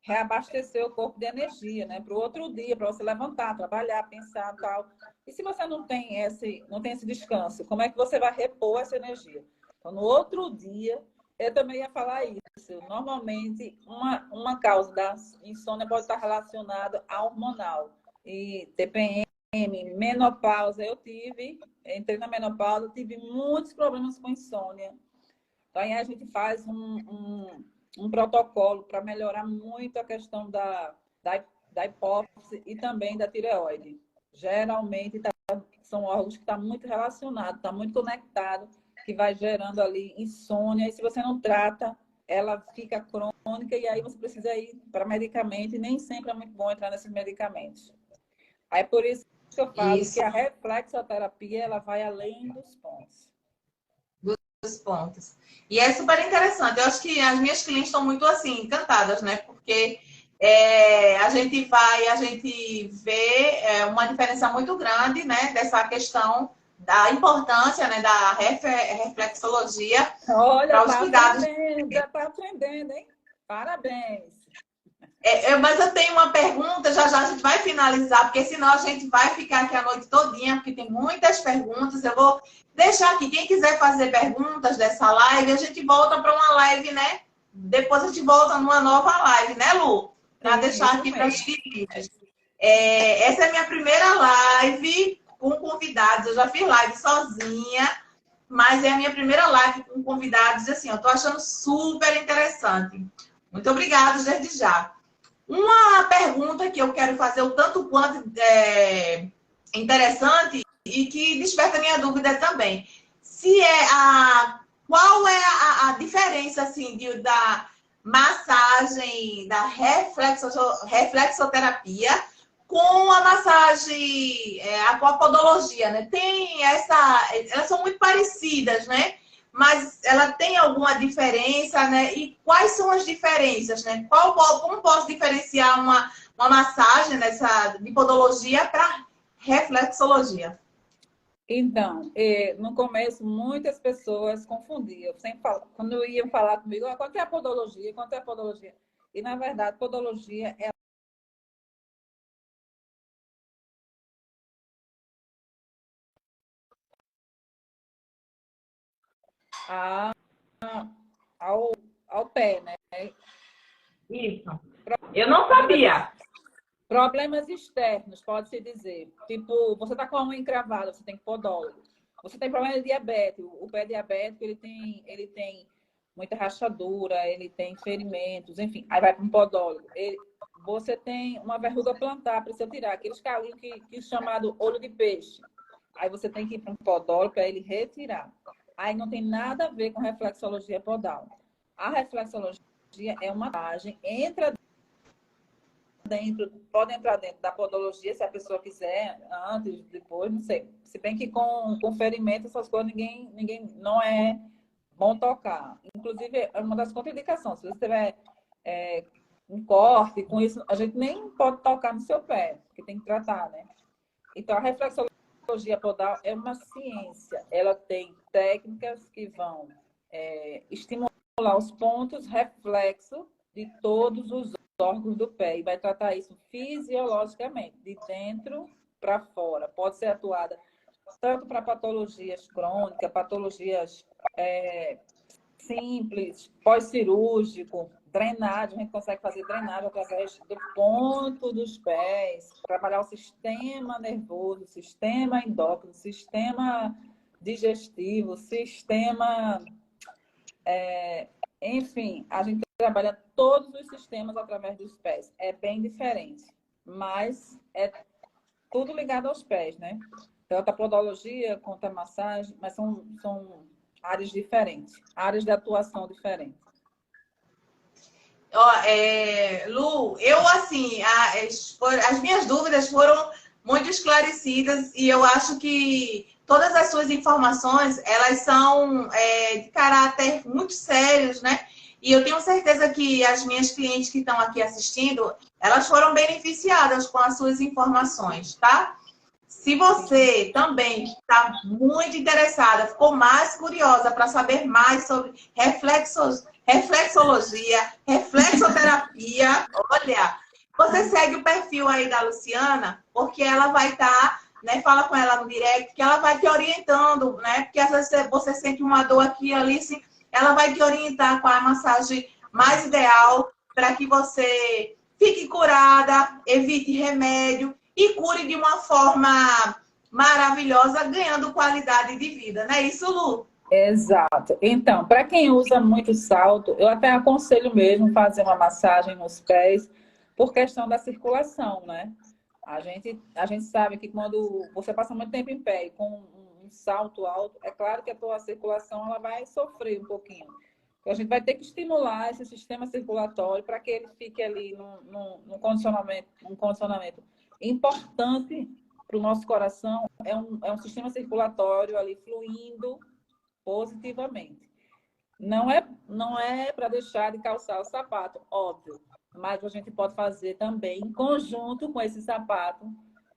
Speaker 2: reabastecer o corpo de energia, né? Para o outro dia, para você levantar, trabalhar, pensar tal. E se você não tem esse descanso, como é que você vai repor essa energia? Então, no outro dia, eu também ia falar isso. Normalmente, uma causa da insônia pode estar relacionada à hormonal. E TPM, menopausa, entrei na menopausa, tive muitos problemas com insônia. Então, aí a gente faz um protocolo para melhorar muito a questão da hipófise e também da tireoide. Geralmente, são órgãos que estão muito relacionados, estão muito conectados, que vai gerando ali insônia. E se você não trata, ela fica crônica e aí você precisa ir para medicamento e nem sempre é muito bom entrar nesses medicamentos. Aí por isso que eu falo que
Speaker 1: Isso,
Speaker 2: a reflexoterapia ela vai além dos pontos.
Speaker 1: dos pontos. E é super interessante. Eu acho que as minhas clientes estão muito assim, encantadas, né? Porque a gente vê uma diferença muito grande, né? Dessa questão da importância, né? Da reflexologia
Speaker 2: Olha,
Speaker 1: para os cuidados.
Speaker 2: já está aprendendo, hein? Parabéns.
Speaker 1: Mas eu tenho uma pergunta, já já a gente vai finalizar, porque senão a gente vai ficar aqui a noite todinha, porque tem muitas perguntas. Eu vou deixar aqui, quem quiser fazer perguntas dessa live, a gente volta para uma live, né? Depois a gente volta numa nova live, né, Lu? Para deixar
Speaker 2: Isso
Speaker 1: aqui para os
Speaker 2: mesmo.
Speaker 1: queridos. Essa é a minha primeira live com convidados. Eu já fiz live sozinha, mas é a minha primeira live com convidados. Assim, eu estou achando super interessante. Muito obrigada desde já. Uma pergunta que eu quero fazer o tanto quanto interessante e que desperta minha dúvida também. Qual é a diferença assim da massagem, da reflexoterapia com a massagem, com a podologia, né? Elas são muito parecidas, né? Mas ela tem alguma diferença, né? E quais são as diferenças, né? Como posso diferenciar uma massagem de podologia para reflexologia?
Speaker 2: Então, no começo, muitas pessoas confundiam. Quando iam falar comigo, quanto é a podologia? Quanto é a podologia? E, na verdade, podologia é a, ao, ao pé, né?
Speaker 1: Isso. Eu não sabia.
Speaker 2: Problemas externos, pode-se dizer. Tipo, você está com a unha encravada, você tem podólogo. Você tem problema de diabetes. O pé diabético, ele tem muita rachadura, ele tem ferimentos, enfim. Aí vai para um podólogo. Você tem uma verruga plantar, precisa tirar. Aqueles calinhos que chamado olho de peixe. Aí você tem que ir para um podólogo para ele retirar. Aí não tem nada a ver com reflexologia podal. A reflexologia é uma massagem, pode entrar dentro da podologia, se a pessoa quiser, antes, depois, não sei. Se bem que com ferimento, essas coisas, ninguém não é bom tocar. Inclusive, é uma das contraindicações. Se você tiver um corte, com isso, a gente nem pode tocar no seu pé, porque tem que tratar, né? Então, a reflexologia podal é uma ciência. Ela tem técnicas que vão estimular os pontos reflexos de todos os órgãos do pé e vai tratar isso fisiologicamente, de dentro para fora. Pode ser atuada tanto para patologias crônicas, patologias simples, pós-cirúrgico, drenagem. A gente consegue fazer drenagem através do ponto dos pés, trabalhar o sistema nervoso, sistema endócrino, sistema digestivo, sistema... enfim, a gente trabalha todos os sistemas através dos pés. É bem diferente, mas é tudo ligado aos pés, né? Tanto a podologia quanto a massagem, mas são áreas diferentes, áreas de atuação diferentes.
Speaker 1: Lu, eu assim, as minhas dúvidas foram muito esclarecidas e eu acho que todas as suas informações, elas são de caráter muito sérios, né? E eu tenho certeza que as minhas clientes que estão aqui assistindo, elas foram beneficiadas com as suas informações, tá? Se você também está muito interessada, ficou mais curiosa para saber mais sobre reflexologia, reflexoterapia, olha, você segue o perfil aí da Luciana, porque ela vai estar, né, fala com ela no direct, que ela vai te orientando, né? Porque às vezes você sente uma dor aqui e ali, assim, ela vai te orientar com a massagem mais ideal para que você fique curada, evite remédio e cure de uma forma maravilhosa, ganhando qualidade de vida. Não é isso, Lu?
Speaker 2: Exato. Então, para quem usa muito salto, eu até aconselho mesmo fazer uma massagem nos pés por questão da circulação, né? A gente sabe que quando você passa muito tempo em pé e com um salto alto, é claro que a tua circulação ela vai sofrer um pouquinho. Então, a gente vai ter que estimular esse sistema circulatório para que ele fique ali num condicionamento importante para o nosso coração. É um sistema circulatório ali fluindo positivamente. Não é para deixar de calçar o sapato, óbvio, mas a gente pode fazer também, em conjunto com esse sapato,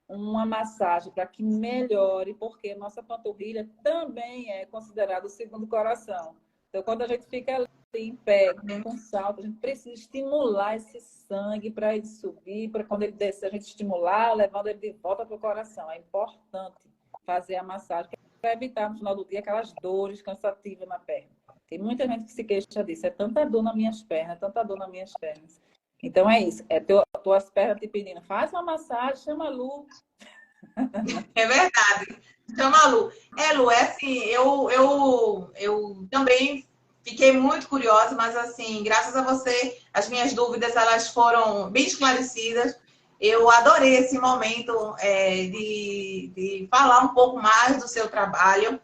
Speaker 2: uma massagem para que melhore, porque nossa panturrilha também é considerada o segundo coração. Então, quando a gente fica ali em pé, com salto, a gente precisa estimular esse sangue para ele subir, para quando ele descer, a gente estimular, levando ele de volta para o coração. É importante fazer a massagem para evitar, no final do dia, aquelas dores cansativas na perna. Tem muita gente que se queixa disso. É tanta dor nas minhas pernas, tanta dor nas minhas pernas. Então, é isso. É tuas pernas te pedindo, faz uma massagem, chama a Lu.
Speaker 1: É verdade. Chama a Lu. Lu, é assim, eu também fiquei muito curiosa, mas assim, graças a você, as minhas dúvidas, elas foram bem esclarecidas. Eu adorei esse momento de falar um pouco mais do seu trabalho.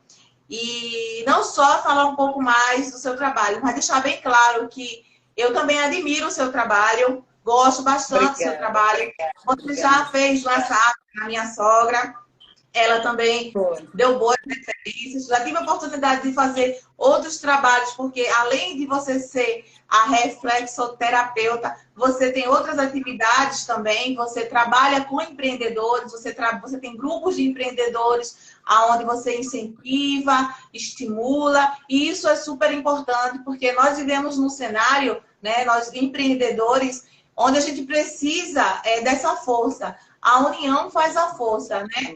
Speaker 1: E não só falar um pouco mais do seu trabalho, mas deixar bem claro que eu também admiro o seu trabalho, gosto bastante do seu trabalho. Você já fez massagem na minha sogra, ela também deu boas referências. Já tive a oportunidade de fazer outros trabalhos, porque além de você ser a reflexoterapeuta, você tem outras atividades também. Você trabalha com empreendedores, você tem grupos de empreendedores onde você incentiva, estimula, e isso é super importante, porque nós vivemos num cenário, né, nós empreendedores, onde a gente precisa dessa força. A união faz a força, né?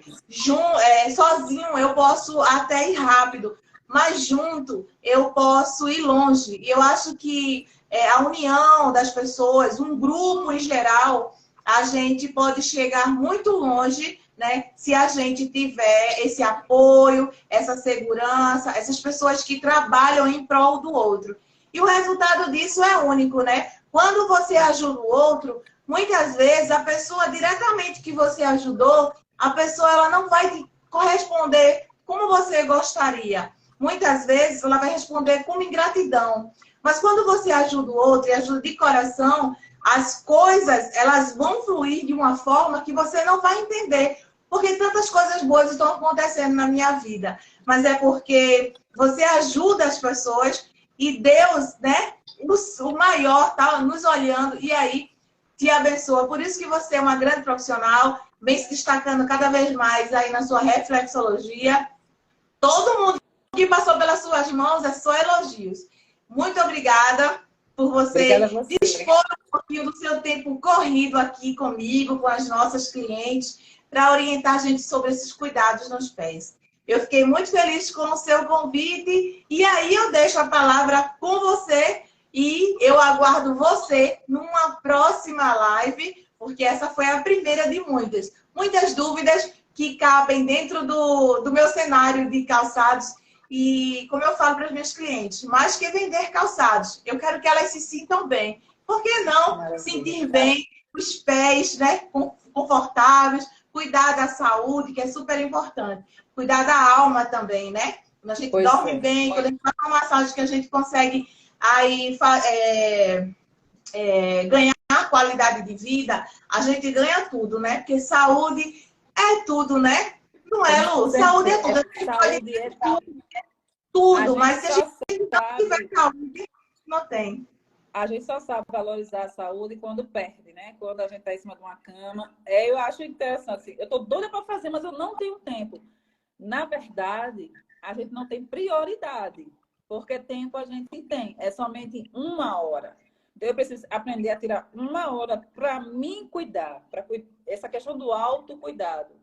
Speaker 1: Sozinho eu posso até ir rápido, mas junto eu posso ir longe. E eu acho que a união das pessoas, um grupo em geral, a gente pode chegar muito longe, né? Se a gente tiver esse apoio, essa segurança, essas pessoas que trabalham em prol do outro. E o resultado disso é único, né? Quando você ajuda o outro, muitas vezes a pessoa diretamente que você ajudou, a pessoa ela não vai te corresponder como você gostaria. Muitas vezes ela vai responder com ingratidão. Mas quando você ajuda o outro e ajuda de coração, as coisas elas vão fluir de uma forma que você não vai entender. Porque tantas coisas boas estão acontecendo na minha vida. Mas é porque você ajuda as pessoas e Deus, né, o maior, tá nos olhando e aí te abençoa. Por isso que você é uma grande profissional, vem se destacando cada vez mais aí na sua reflexologia. Todo mundo que passou pelas suas mãos é só elogios. Muito obrigada por você dispor um pouquinho do seu tempo corrido aqui comigo, com as nossas clientes, para orientar a gente sobre esses cuidados nos pés. Eu fiquei muito feliz com o seu convite e aí eu deixo a palavra com você e eu aguardo você numa próxima live, porque essa foi a primeira de muitas. Muitas dúvidas que cabem dentro do meu cenário de calçados. E como eu falo para os meus clientes, mais que vender calçados, eu quero que elas se sintam bem. Por que não sentir bem os pés, né, confortáveis, cuidar da saúde, que é super importante. Cuidar da alma também, né? Quando a gente dorme bem, quando a gente faz uma massagem que a gente consegue aí ganhar qualidade de vida, a gente ganha tudo, né? Porque saúde é tudo, né? Não é, Lu? Saúde é tudo. Saúde é tudo, mas se a gente não tiver saúde, não tem.
Speaker 2: a gente só sabe valorizar a saúde quando perde, né? Quando a gente está em cima de uma cama. Eu acho interessante. Assim, eu estou doida para fazer, mas eu não tenho tempo. Na verdade, a gente não tem prioridade, porque tempo a gente tem. É somente 1 hora. Então, eu preciso aprender a tirar 1 hora para mim cuidar. Essa questão do autocuidado.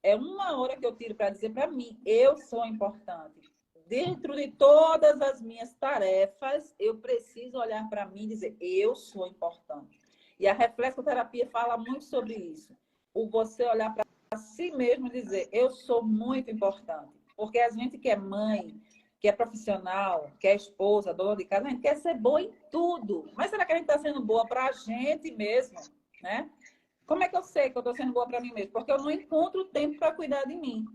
Speaker 2: É 1 hora que eu tiro para dizer para mim, eu sou importante. Dentro de todas as minhas tarefas, eu preciso olhar para mim e dizer, eu sou importante. E a reflexoterapia fala muito sobre isso. O você olhar para si mesmo e dizer, eu sou muito importante. Porque a gente que é mãe, que é profissional, que é esposa, dona de casa, a gente quer ser boa em tudo. Mas será que a gente está sendo boa para a gente mesmo, né? Como é que eu sei que eu estou sendo boa para mim mesmo? Porque eu não encontro tempo para cuidar de mim.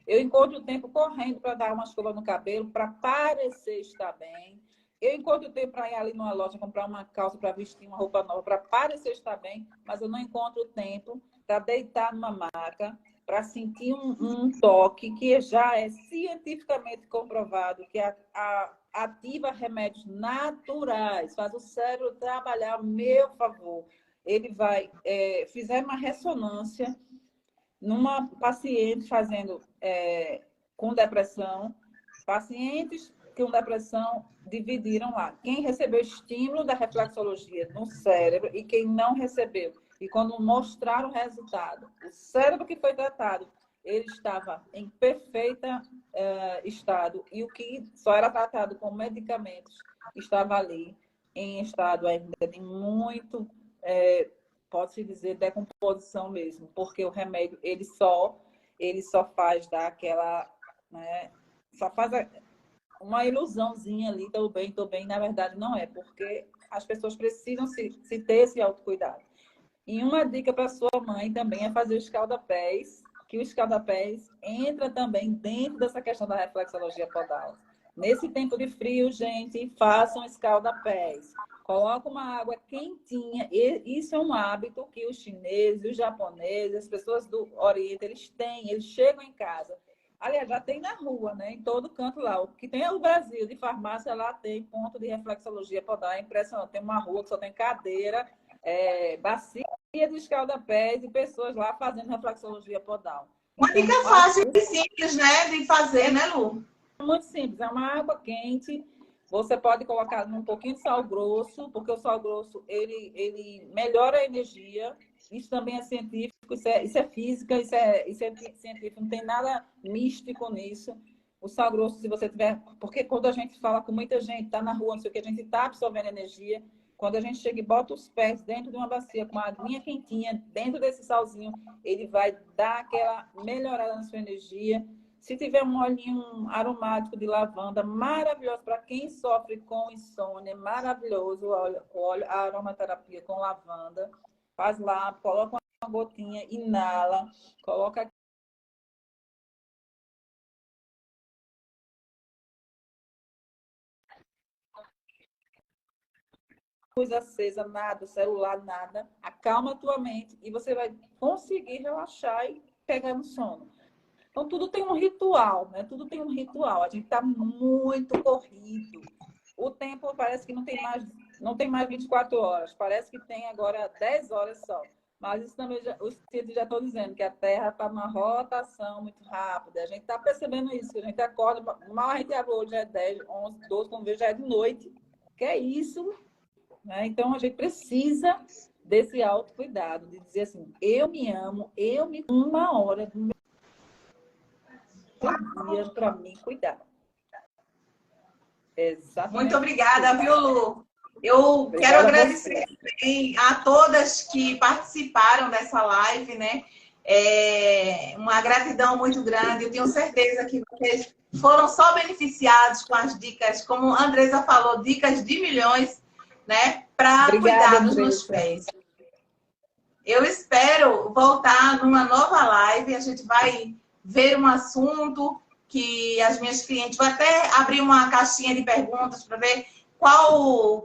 Speaker 2: Eu encontro tempo correndo para dar uma escova no cabelo, para parecer estar bem. Eu encontro tempo para ir ali numa loja, comprar uma calça para vestir uma roupa nova, para parecer estar bem, mas eu não encontro tempo para deitar numa maca, para sentir um toque que já é cientificamente comprovado, que ativa remédios naturais, faz o cérebro trabalhar a meu favor. Ele vai, fizer uma ressonância numa paciente fazendo com depressão, pacientes com depressão dividiram lá. Quem recebeu estímulo da reflexologia no cérebro e quem não recebeu. E quando mostraram o resultado, o cérebro que foi tratado, ele estava em perfeito estado e o que só era tratado com medicamentos estava ali em estado ainda de muito... pode-se dizer, decomposição mesmo, porque o remédio, ele só faz dar aquela, né, só faz uma ilusãozinha ali, tô bem, na verdade não é, porque as pessoas precisam se ter esse autocuidado. E uma dica para sua mãe também é fazer o escalda-pés, que o escalda-pés entra também dentro dessa questão da reflexologia podal. Nesse tempo de frio, gente, façam escalda-pés. Coloca uma água quentinha. E isso é um hábito que os chineses, os japoneses, as pessoas do Oriente, eles têm. Eles chegam em casa. Aliás, já tem na rua, né? Em todo canto lá. O que tem é o Brasil, de farmácia, lá tem ponto de reflexologia podal. É impressionante. Tem uma rua que só tem cadeira, bacia de escalda-pés e pessoas lá fazendo reflexologia podal.
Speaker 1: Uma
Speaker 2: Então,
Speaker 1: dica fácil e simples, né? De fazer, né, Lu?
Speaker 2: muito simples, é uma água quente. Você pode colocar um pouquinho de sal grosso, porque o sal grosso ele melhora a energia. Isso também é científico, isso é física, isso é científico, não tem nada místico nisso. O sal grosso, se você tiver. Porque quando a gente fala com muita gente, está na rua, não sei o que, a gente está absorvendo energia. Quando a gente chega e bota os pés dentro de uma bacia com uma aguinha quentinha, dentro desse salzinho, ele vai dar aquela melhorada na sua energia. Se tiver um olhinho aromático de lavanda, maravilhoso para quem sofre com insônia, maravilhoso o óleo, a aromaterapia com lavanda. Faz lá, coloca uma gotinha, inala, coloca luz acesa, nada, celular, nada. Acalma a tua mente e você vai conseguir relaxar e pegar no sono. Então, tudo tem um ritual, né? Tudo tem um ritual. A gente está muito corrido. O tempo parece que não tem mais 24 horas. Parece que tem agora 10 horas só. Mas isso também, os cientistas já estão dizendo que a Terra está numa rotação muito rápida. A gente está percebendo isso. A gente acorda, mal a gente abre hoje, já é 10, 11, 12, quando vê, já é de noite. Que é isso, né? Então, a gente precisa desse autocuidado, de dizer assim, eu me amo, eu me 1 hora do meu dia para me cuidar. Exatamente.
Speaker 1: Muito obrigada, viu, Lu? Eu quero agradecer também a todas que participaram dessa live, né? Uma gratidão muito grande. Eu tenho certeza que vocês foram só beneficiados com as dicas, como a Andresa falou, dicas de milhões, né? Para cuidados nos pés. Eu espero voltar numa nova live. A gente vai ver um assunto que as minhas clientes... Vou até abrir uma caixinha de perguntas para ver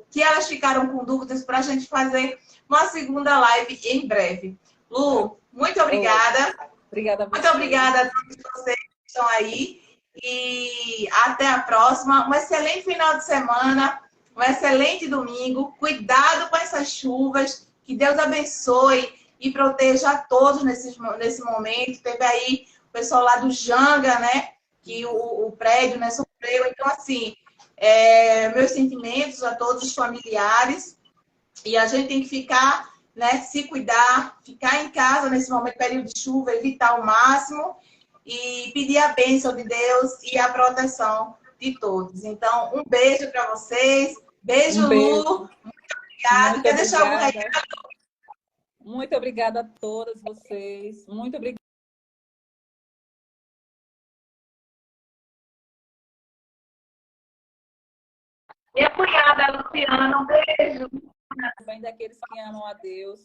Speaker 1: que elas ficaram com dúvidas para a gente fazer uma segunda live em breve. Lu, muito obrigada.
Speaker 2: Obrigada a você.
Speaker 1: Muito obrigada a todos vocês que estão aí. E até a próxima. Um excelente final de semana. um excelente domingo. Cuidado com essas chuvas. Que Deus abençoe e proteja a todos nesse momento. Teve aí o pessoal lá do Janga, né? Que o prédio, né, sofreu. Então, assim, meus sentimentos a todos os familiares. E a gente tem que ficar, né, se cuidar, ficar em casa nesse momento, período de chuva, evitar ao máximo e pedir a bênção de Deus e a proteção de todos. Então, um beijo para vocês. Beijo,
Speaker 2: Um beijo.
Speaker 1: Lu. Muito obrigada.
Speaker 2: Muito
Speaker 1: Quer deixar algum
Speaker 2: obrigada.
Speaker 1: recado?
Speaker 2: Muito obrigada a todas vocês. Muito obrigada.
Speaker 1: Minha cunhada, Luciana, um beijo.
Speaker 2: Também daqueles que amam a Deus.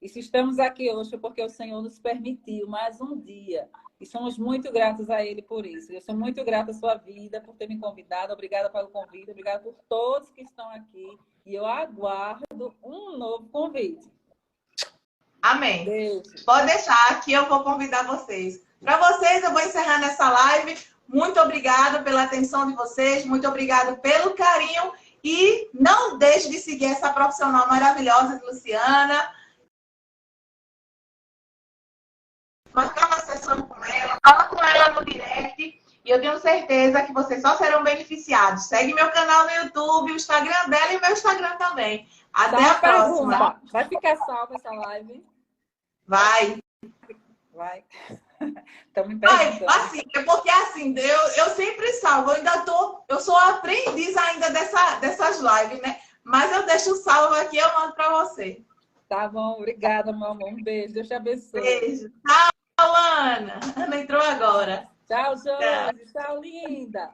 Speaker 2: E se estamos aqui hoje, é porque o Senhor nos permitiu mais um dia. E somos muito gratos a Ele por isso. Eu sou muito grata à sua vida, por ter me convidado. Obrigada pelo convite. Obrigada por todos que estão aqui. E eu aguardo um novo convite.
Speaker 1: Amém.
Speaker 2: Beijo.
Speaker 1: Pode deixar que eu vou convidar vocês. Para vocês, eu vou encerrando essa live. Muito obrigada pela atenção de vocês. Muito obrigada pelo carinho. E não deixe de seguir essa profissional maravilhosa de Luciana. Marcar uma sessão com ela. Fala com ela no direct. E eu tenho certeza que vocês só serão beneficiados. Segue meu canal no YouTube, o Instagram dela e meu Instagram também. Até a próxima.
Speaker 2: Pergunta. Vai ficar salva essa live?
Speaker 1: Vai.
Speaker 2: Vai. Estão me perguntando.
Speaker 1: Assim, é porque assim, eu sempre salvo. Eu sou aprendiz ainda dessas lives, né? Mas eu deixo salvo aqui, eu mando para você.
Speaker 2: Tá bom, obrigada, meu amor. Um beijo, Deus te abençoe.
Speaker 1: Beijo. Tchau, Ana. Ana entrou agora.
Speaker 2: Tchau, Jorge. Tchau, linda.